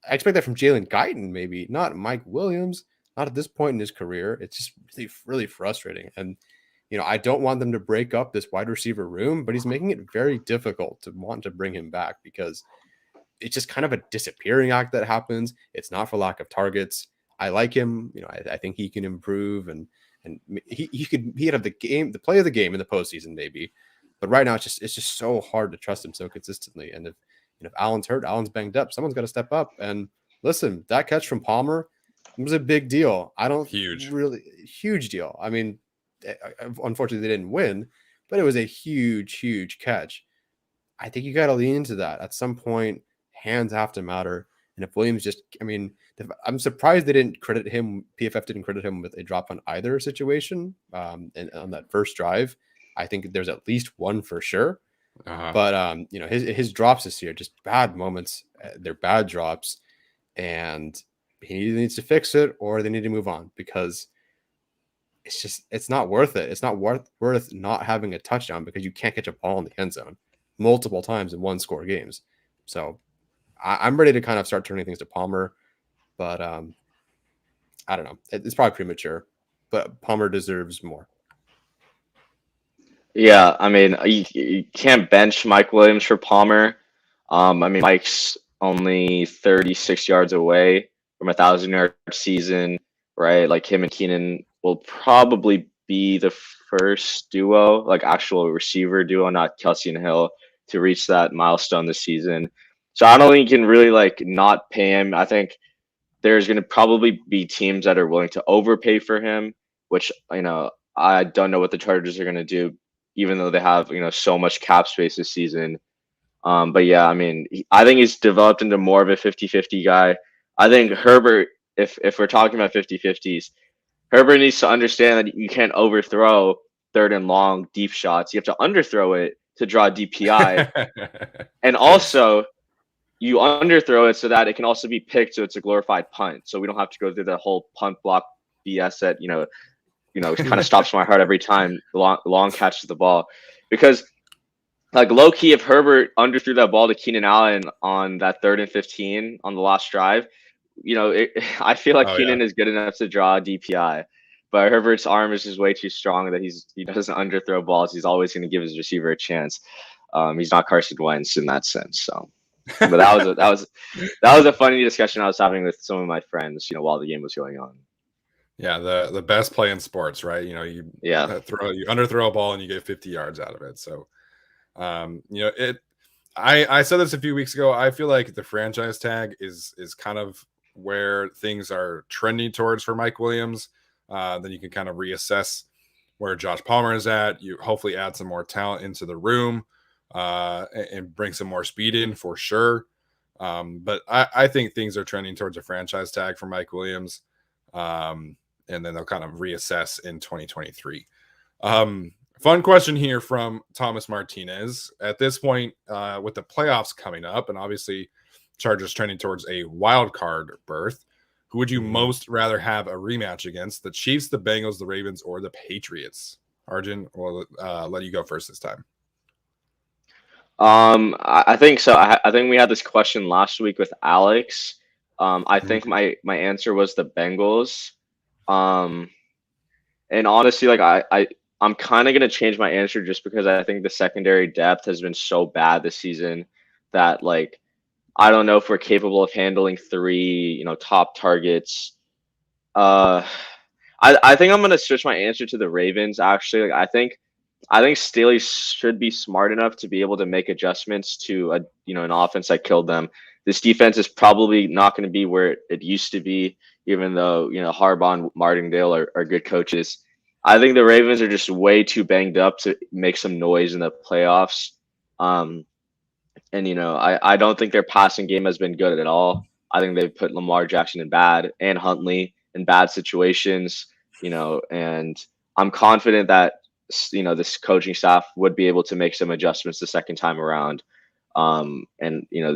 I expect that from Jalen Guyton, maybe not Mike Williams. Not at this point in his career. It's just really, really frustrating. And I don't want them to break up this wide receiver room, but he's making it very difficult to want to bring him back because it's just kind of a disappearing act that happens. It's not for lack of targets. I like him. I think he can improve and he'd have the play of the game in the postseason maybe, but right now it's just so hard to trust him so consistently. And if Allen's hurt, Allen's banged up, someone's got to step up. And listen, that catch from Palmer was a big deal. Huge deal. I mean, unfortunately they didn't win, but it was a huge catch. I think you got to lean into that at some point. Hands have to matter. And if Williams I'm surprised they didn't credit him. PFF didn't credit him with a drop on either situation. And on that first drive, I think there's at least one for sure. But his drops this year, just bad moments. They're bad drops, and he either needs to fix it or they need to move on because it's not worth it. It's not worth not having a touchdown because you can't catch a ball in the end zone multiple times in one score games. So I'm ready to kind of start turning things to Palmer, but I don't know. It's probably premature, but Palmer deserves more. Yeah, I mean, you can't bench Mike Williams for Palmer. I mean, Mike's only 36 yards away from 1,000-yard season, right? Like him and Keenan will probably be the first duo, like actual receiver duo, not Kelsey and Hill, to reach that milestone this season. So I don't think you can really like not pay him. I think there's going to probably be teams that are willing to overpay for him, which, I don't know what the Chargers are going to do, even though they have, so much cap space this season. But yeah, I mean, I think he's developed into more of a 50-50 guy. I think Herbert, if we're talking about 50-50s, Herbert needs to understand that you can't overthrow third and long deep shots. You have to underthrow it to draw DPI. And also, you underthrow it so that it can also be picked, so it's a glorified punt. So we don't have to go through the whole punt block BS that it kind of stops my heart every time the long catches the ball. Because like low key, if Herbert underthrew that ball to Keenan Allen on that 3rd and 15 on the last drive, I feel like Keenan is good enough to draw a DPI. But Herbert's arm is just way too strong that he doesn't underthrow balls. He's always going to give his receiver a chance. He's not Carson Wentz in that sense. So. But that was a funny discussion I was having with some of my friends, while the game was going on. Yeah, the best play in sports, right? You underthrow a ball and you get 50 yards out of it. So, I said this a few weeks ago. I feel like the franchise tag is kind of where things are trending towards for Mike Williams. Then you can kind of reassess where Josh Palmer is at. You hopefully add some more talent into the room. And bring some more speed in for sure. But I think things are trending towards a franchise tag for Mike Williams. And then they'll kind of reassess in 2023. Fun question here from Thomas Martinez. At this point, with the playoffs coming up, and obviously Chargers trending towards a wild card berth, who would you most rather have a rematch against? The Chiefs, the Bengals, the Ravens, or the Patriots? Arjun, we'll let you go first this time. I think so. I think we had this question last week with Alex. I think my answer was the Bengals. And honestly, like I'm kind of gonna change my answer just because I think the secondary depth has been so bad this season that like I don't know if we're capable of handling 3, top targets. I think I'm gonna switch my answer to the Ravens. Actually, like I think Staley should be smart enough to be able to make adjustments to an offense that killed them. This defense is probably not going to be where it used to be, even though Harbaugh and Martindale are good coaches. I think the Ravens are just way too banged up to make some noise in the playoffs. And I don't think their passing game has been good at all. I think they've put Lamar Jackson and Huntley in bad situations. And I'm confident that this coaching staff would be able to make some adjustments the second time around. And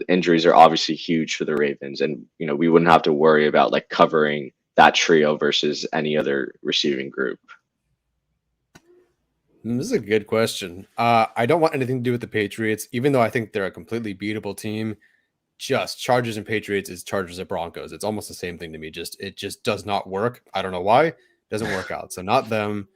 injuries are obviously huge for the Ravens, and we wouldn't have to worry about like covering that trio versus any other receiving group. This is a good question. I don't want anything to do with the Patriots, even though I think they're a completely beatable team. just Chargers and Patriots is Chargers and Broncos. It's almost the same thing to me. It just does not work. I don't know why. It doesn't work out. So not them.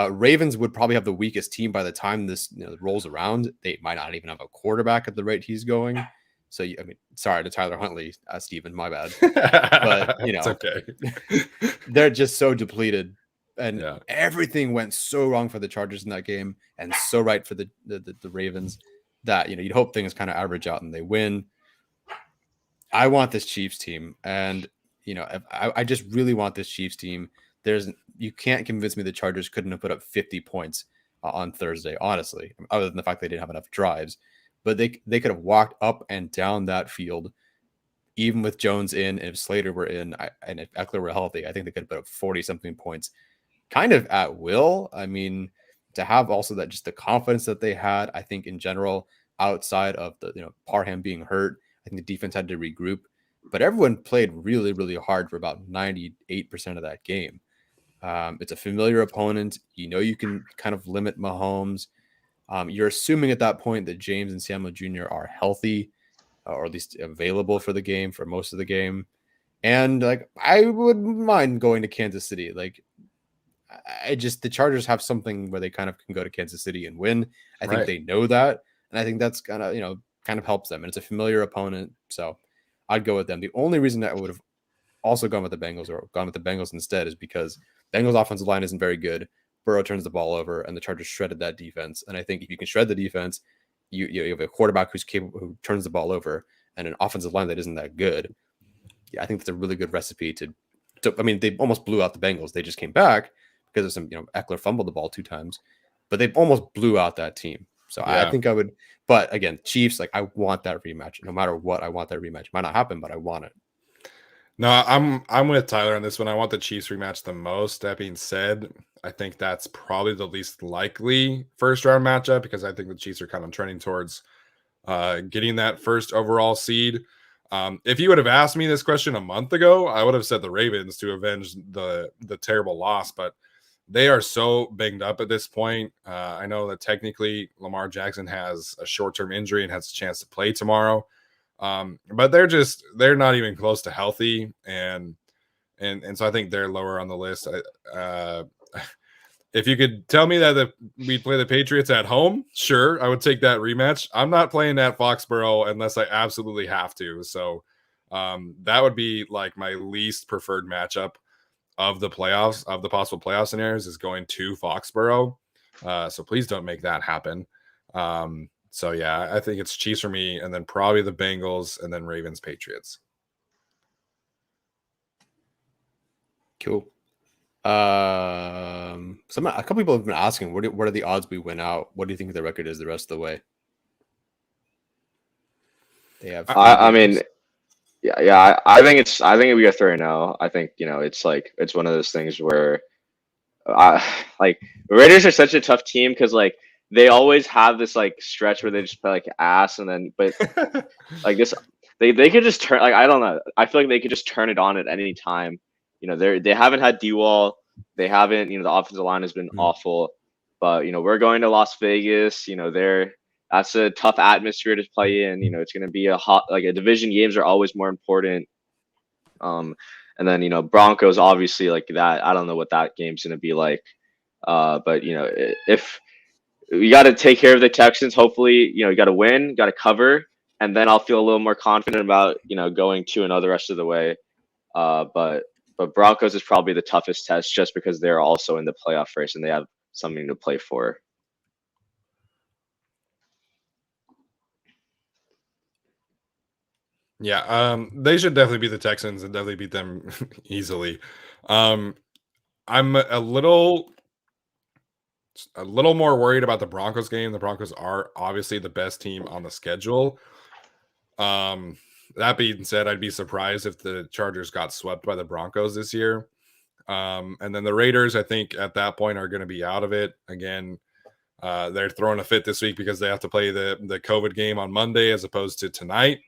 Ravens would probably have the weakest team by the time this rolls around. They might not even have a quarterback at the rate he's going. So I mean, sorry to Tyler Huntley, Steven, my bad. But it's okay. They're just so depleted, and everything went so wrong for the Chargers in that game, and so right for the Ravens that you'd hope things kind of average out and they win. I want this Chiefs team, and I just really want this Chiefs team. You can't convince me the Chargers couldn't have put up 50 points on Thursday, honestly, other than the fact they didn't have enough drives. But they could have walked up and down that field, even with Jones in, and if Slater were in, and if Eckler were healthy, I think they could have put up 40-something points, kind of at will. I mean, to have also that just the confidence that they had, I think in general, outside of the Parham being hurt, I think the defense had to regroup. But everyone played really, really hard for about 98% of that game. It's a familiar opponent. You can kind of limit Mahomes. You're assuming at that point that James and Samuel Jr. are healthy, or at least available for the game for most of the game. And I wouldn't mind going to Kansas City. The Chargers have something where they kind of can go to Kansas City and win. I think they know that. And I think that's kind of helps them. And it's a familiar opponent. So I'd go with them. The only reason that I would have also gone with the Bengals or gone with the Bengals instead is because Bengals offensive line isn't very good. Burrow turns the ball over, and the Chargers shredded that defense. And I think if you can shred the defense, you have a quarterback who's capable, who turns the ball over, and an offensive line that isn't that good. Yeah, I think that's a really good recipe to I mean, they almost blew out the Bengals. They just came back because of some, Eckler fumbled the ball 2 times, but they almost blew out that team. So I think I would, but again, Chiefs, I want that rematch. No matter what, I want that rematch. Might not happen, but I want it. No, I'm with Tyler on this one. I want the Chiefs rematch the most. That being said, I think that's probably the least likely first round matchup because I think the Chiefs are kind of trending towards getting that first overall seed. If you would have asked me this question a month ago, I would have said the Ravens to avenge the terrible loss, but they are so banged up at this point. I know that technically Lamar Jackson has a short-term injury and has a chance to play tomorrow. But they're not even close to healthy. And so I think they're lower on the list. If you could tell me that we'd play the Patriots at home, sure, I would take that rematch. I'm not playing at Foxborough unless I absolutely have to. So that would be my least preferred matchup of the playoffs, of the possible playoff scenarios, is going to Foxborough. So please don't make that happen. So yeah, I think it's Chiefs for me, and then probably the Bengals, and then Ravens, Patriots. Cool. A couple people have been asking, what are the odds we win out? What do you think the record is the rest of the way? They have. I mean, yeah. I think we are 3-0. I think it's one of those things where, Raiders are such a tough team because they always have this stretch where they just play ass, and then this they could just turn I don't know. I feel like they could just turn it on at any time. They haven't had D-Wall. They haven't, the offensive line has been awful. But, we're going to Las Vegas. That's a tough atmosphere to play in. It's going to be a hot, a division games are always more important. And then, Broncos, obviously, that. I don't know what that game's going to be like. But, if we got to take care of the Texans, hopefully, you got to win, got to cover. And then I'll feel a little more confident about, going 2-0 the rest of the way. But Broncos is probably the toughest test just because they're also in the playoff race and they have something to play for. Yeah, they should definitely beat the Texans and definitely beat them easily. I'm a little more worried about the Broncos game. The Broncos are obviously the best team on the schedule. That being said, I'd be surprised if the Chargers got swept by the Broncos this year. And then the Raiders, I think at that point are going to be out of it. Again, they're throwing a fit this week because they have to play the COVID game on Monday as opposed to tonight.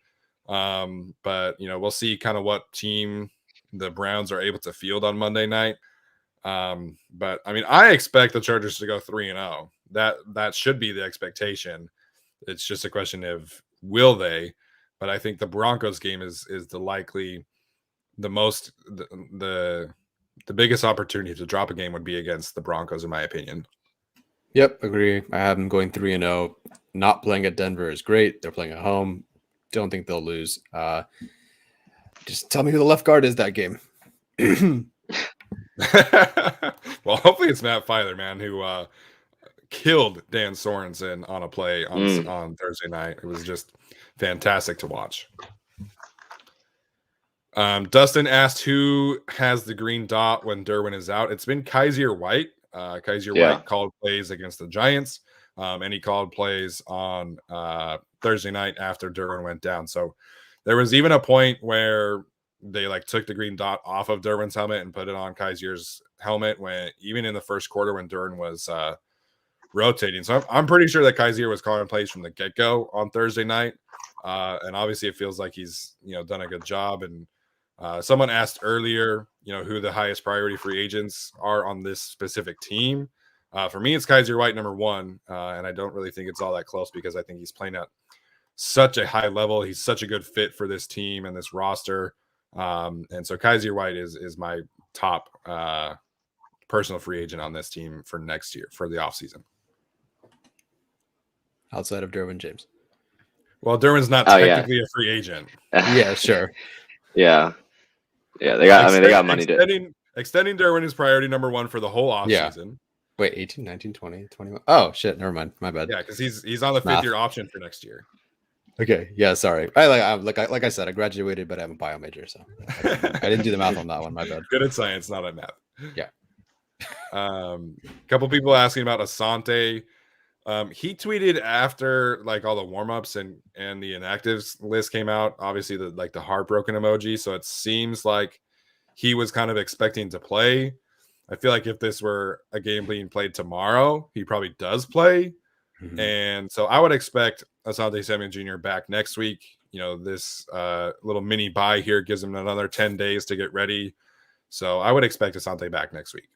But we'll see kind of what team the Browns are able to field on Monday night. But I mean, I expect the Chargers to go 3-0. That should be the expectation. It's just a question of will they. but I think the Broncos game is the likely the most the biggest opportunity to drop a game would be against the Broncos, in my opinion. Yep, agree. I have them going 3-0. Not playing at Denver is great. They're playing at home. Don't think they'll lose. Just tell me who the left guard is that game. Well, hopefully it's Matt Filer, man, who killed Dan Sorensen on a play on Thursday night. It was just fantastic to watch. Dustin asked who has the green dot when Derwin is out. It's been Kaiser White. White called plays against the Giants, and he called plays on Thursday night after Derwin went down. So there was even a point where they took the green dot off of Derwin's helmet and put it on Kaiser's helmet when even in the first quarter when Derwin was rotating. So I'm pretty sure that Kaiser was calling plays from the get-go on Thursday night. And obviously it feels like he's, done a good job. And someone asked earlier, who the highest priority free agents are on this specific team. For me, it's Kaiser White, number one. And I don't really think it's all that close because I think he's playing at such a high level. He's such a good fit for this team and this roster. And so Kaiser White is my top personal free agent on this team for next year, for the offseason. Outside of Derwin James. Well, Derwin's not technically a free agent. Yeah, sure. Yeah. They got money extending Derwin is priority number one for the whole offseason. Yeah. Wait, 18, 19, 20, 21. Oh shit, never mind. My bad. Yeah, because he's on the fifth-year option for next year. Okay, yeah, sorry. Like I said, I graduated, but I'm a bio major, so I didn't do the math on that one. My bad. Good at science, not at math. Yeah. A couple people asking about Asante. He tweeted after all the warm-ups and the inactives list came out, obviously the heartbroken emoji. So it seems like he was kind of expecting to play. I feel like if this were a game being played tomorrow, he probably does play. Mm-hmm. And so I would expect Asante Samuel Jr. back next week. This little mini bye here gives him another 10 days to get ready. So I would expect Asante back next week.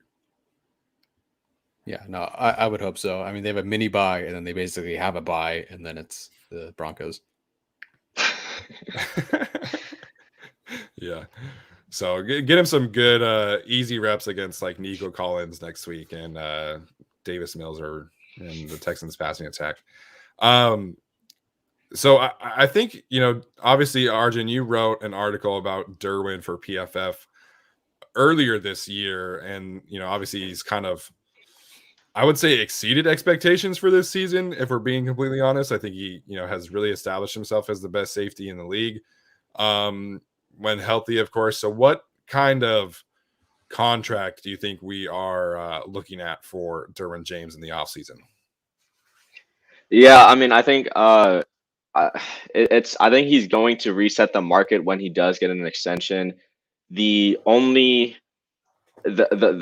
Yeah, no, I would hope so. I mean, they have a mini bye, and then they basically have a bye, and then it's the Broncos. Yeah. So get him some good easy reps against Nico Collins next week and Davis Mills or in the Texans passing attack. So I think, obviously, Arjun, you wrote an article about Derwin for PFF earlier this year. And, obviously he's kind of, I would say, exceeded expectations for this season. If we're being completely honest, I think he, has really established himself as the best safety in the league when healthy, of course. So what kind of contract do you think we are looking at for Derwin James in the offseason? Yeah, I mean, I think I think he's going to reset the market when he does get an extension. The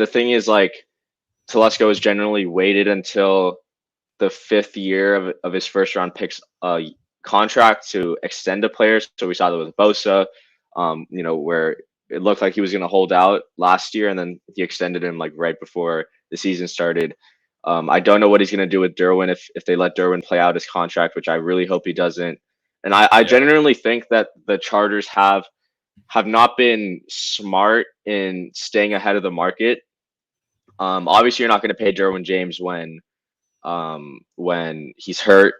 thing is, Telesco has generally waited until the 5th year of his first round picks contract to extend a player. So we saw that with Bosa, where it looked like he was going to hold out last year, and then he extended him right before the season started. I don't know what he's going to do with Derwin if they let Derwin play out his contract, which I really hope he doesn't. And I genuinely think that the Chargers have not been smart in staying ahead of the market. Obviously, you're not going to pay Derwin James when he's hurt.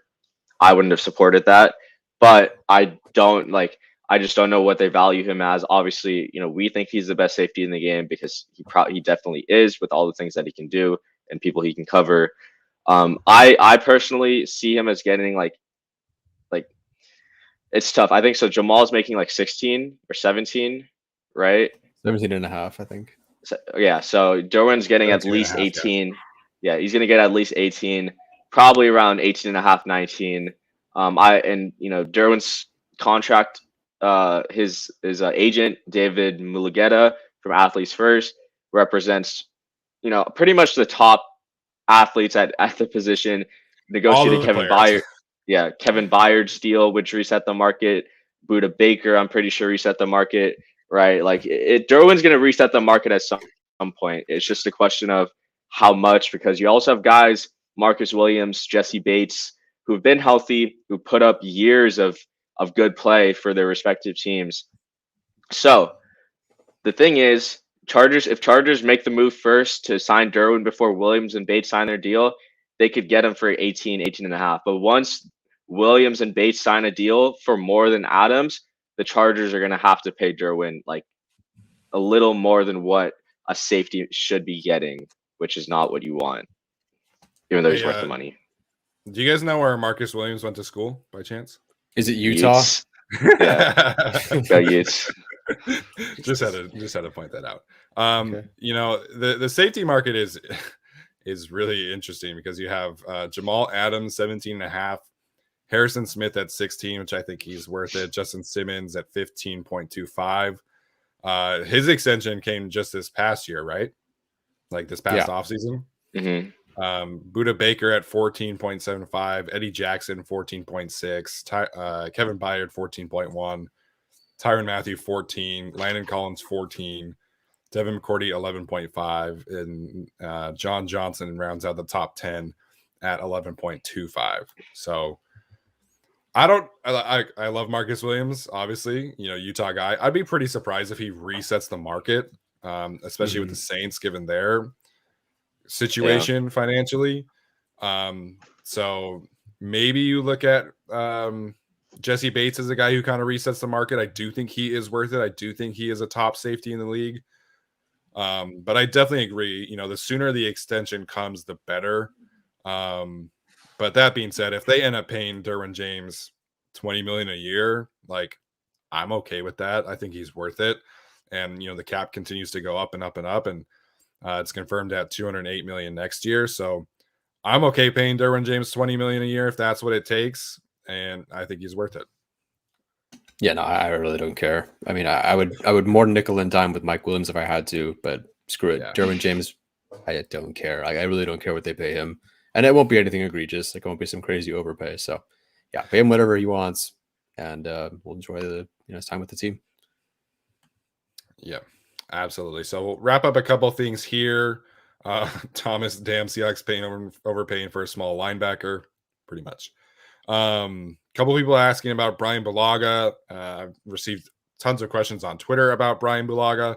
I wouldn't have supported that, but I just don't know what they value him as. Obviously, we think he's the best safety in the game because he definitely is with all the things that he can do and people he can cover. I personally see him as getting it's tough. I think so. Jamal's making 16 or 17, right? 17 and a half, I think. So Derwin's getting at least 18. Yeah, he's going to get at least 18, probably around 18 and a half, 19. Derwin's contract, his agent, David Mulugeta from Athletes First, represents, pretty much the top athletes at the position. Negotiated Kevin Byard. Yeah, Kevin Byard's deal, which reset the market. Buda Baker, I'm pretty sure reset the market, right? Derwin's going to reset the market at some point. It's just a question of how much, because you also have guys, Marcus Williams, Jesse Bates, who've been healthy, who put up years of of good play for their respective teams. So the thing is, if Chargers make the move first to sign Derwin before Williams and Bates sign their deal, they could get him for 18 and a half. But once Williams and Bates sign a deal for more than Adams, the Chargers are going to have to pay Derwin like a little more than what a safety should be getting, which is not what you want, even though he's worth the money. Do you guys know where Marcus Williams went to school by chance? Is it Utah? Utes. Yeah. Go Utes. just had to point that out. Okay. You know, the safety market is really interesting because you have Jamal Adams 17.5, Harrison Smith at 16, which I think he's worth it. Justin Simmons at 15.25. His extension came just this past year, right? Like this past offseason. Mm-hmm. Buda Baker at 14.75, Eddie Jackson 14.6, Kevin Byard 14.1, Tyrann Mathieu 14, Landon Collins 14, Devin McCourty 11.5, and John Johnson rounds out the top 10 at 11.25. So I love Marcus Williams, obviously, you know, Utah guy. I'd be pretty surprised if he resets the market, especially with the Saints, given their situation financially. So maybe you look at Jesse Bates as a guy who kind of resets the market. I do think he is worth it. I do think he is a top safety in the league. But I definitely agree, you know, the sooner the extension comes, the better. But that being said, if they end up paying Derwin James $20 million a year, like, I'm okay with that. I think he's worth it. And, you know, the cap continues to go up and up and up, and it's confirmed at $208 million next year. So I'm okay paying Derwin James $20 million a year if that's what it takes, and I think he's worth it. Yeah, no, I really don't care. I mean, I would more nickel and dime with Mike Williams if I had to, but screw it. Yeah. Derwin James, I don't care. I really don't care what they pay him, and it won't be anything egregious. Like, it won't be some crazy overpay. So, yeah, pay him whatever he wants, and we'll enjoy his time with the team. Yeah, absolutely. So we'll wrap up a couple things here. Thomas, damn, Seahawks overpaying for a small linebacker, pretty much. Couple people asking about Brian Bulaga. I've received tons of questions on Twitter about Brian Bulaga.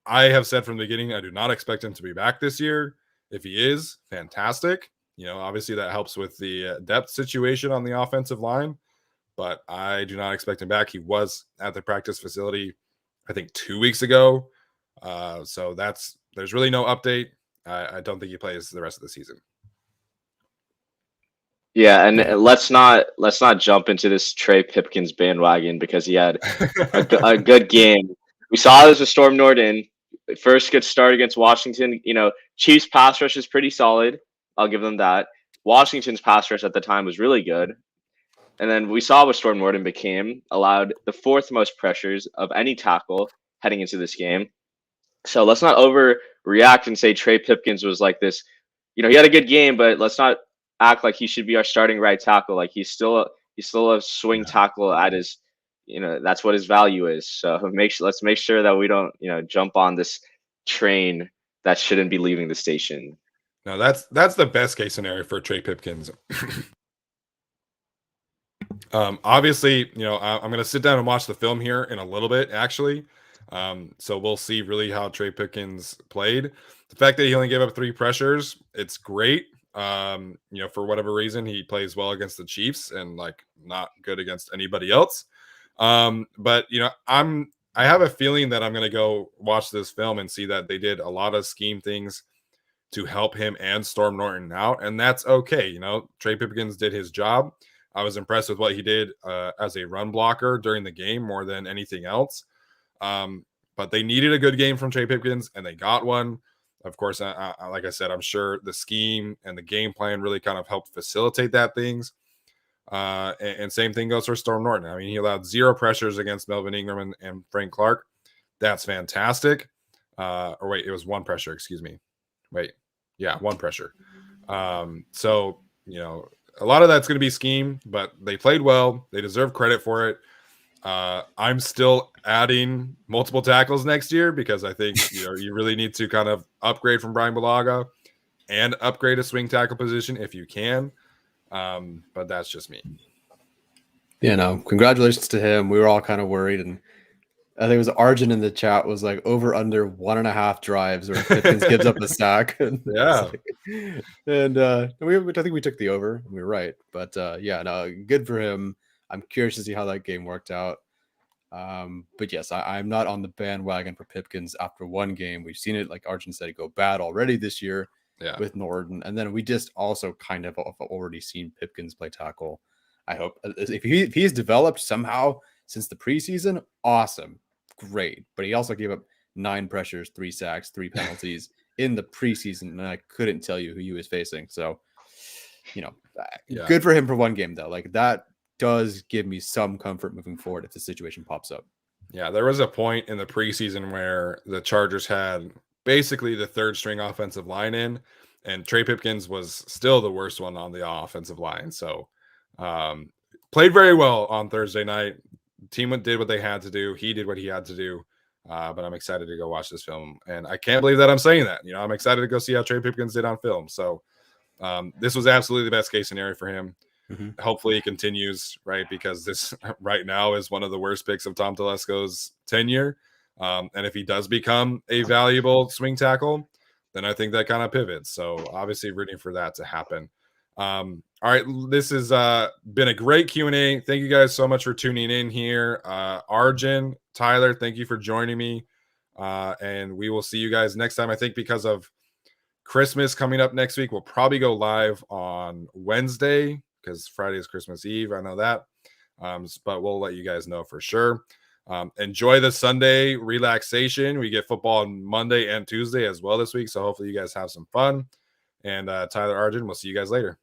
I have said from the beginning, I do not expect him to be back this year. If he is, fantastic. You know, obviously that helps with the depth situation on the offensive line, but I do not expect him back. He was at the practice facility, I think 2 weeks ago. So there's really no update. I don't think he plays the rest of the season. Yeah, and let's not jump into this Trey Pipkins bandwagon because he had a good game. We saw this with Storm Norton. First good start against Washington. You know, Chiefs pass rush is pretty solid. I'll give them that. Washington's pass rush at the time was really good. And then we saw what Storm Norton became, allowed the fourth most pressures of any tackle heading into this game. So let's not overreact and say Trey Pipkins was like this. You know, he had a good game, but let's not act like he should be our starting right tackle. Like, he's still a swing tackle at his, you know, that's what his value is. So let's make sure that we don't, you know, jump on this train that shouldn't be leaving the station. No, that's the best case scenario for Trey Pipkins. Obviously, you know, I'm going to sit down and watch the film here in a little bit, actually. So we'll see really how Trey Pipkins played. The fact that he only gave up 3 pressures, it's great. You know, for whatever reason, he plays well against the Chiefs and like not good against anybody else. But you know, I have a feeling that I'm going to go watch this film and see that they did a lot of scheme things to help him and Storm Norton out, and that's okay. You know, Trey Pipkins did his job. I was impressed with what he did as a run blocker during the game more than anything else. But they needed a good game from Trey Pipkins, and they got one. Of course, like I said, I'm sure the scheme and the game plan really kind of helped facilitate that things. And same thing goes for Storm Norton. I mean, he allowed 0 pressures against Melvin Ingram and Frank Clark. That's fantastic. Or wait, it was 1 pressure. Excuse me. Wait. Yeah, 1 pressure. So, you know, a lot of that's going to be scheme, but they played well. They deserve credit for it. I'm still adding multiple tackles next year because I think, you know, you really need to kind of upgrade from Brian Bulaga and upgrade a swing tackle position if you can. But that's just me. You know, congratulations to him. We were all kind of worried, and I think it was Arjun in the chat was like over under 1.5 drives where Pipkins gives up a sack. And Yeah. I think we took the over, and we were right. But yeah, no, good for him. I'm curious to see how that game worked out. But yes, I'm not on the bandwagon for Pipkins after one game. We've seen it, like Arjun said, go bad already this year with Norton. And then we just also kind of have already seen Pipkins play tackle. I hope if he's developed somehow since the preseason, awesome. Great. But he also gave up 9 pressures, 3 sacks, 3 penalties in the preseason. And I couldn't tell you who he was facing. So, you know, good for him for one game, though. Like that does give me some comfort moving forward if the situation pops up. Yeah, there was a point in the preseason where the Chargers had basically the 3rd string offensive line in, and Trey Pipkins was still the worst one on the offensive line. So played very well on Thursday night. Team did what they had to do. He did what he had to do. But I'm excited to go watch this film. And I can't believe that I'm saying that. You know, I'm excited to go see how Trey Pipkins did on film. So this was absolutely the best case scenario for him. Mm-hmm. Hopefully he continues, right? Because this right now is one of the worst picks of Tom Telesco's tenure. And if he does become a valuable swing tackle, then I think that kind of pivots. So obviously rooting for that to happen. All right, this has been a great Q&A. Thank you guys so much for tuning in here. Arjun, Tyler, thank you for joining me. And we will see you guys next time. I think because of Christmas coming up next week, we'll probably go live on Wednesday because Friday is Christmas Eve. I know that. But we'll let you guys know for sure. Enjoy the Sunday relaxation. We get football on Monday and Tuesday as well this week. So hopefully you guys have some fun. And Tyler, Arjun, we'll see you guys later.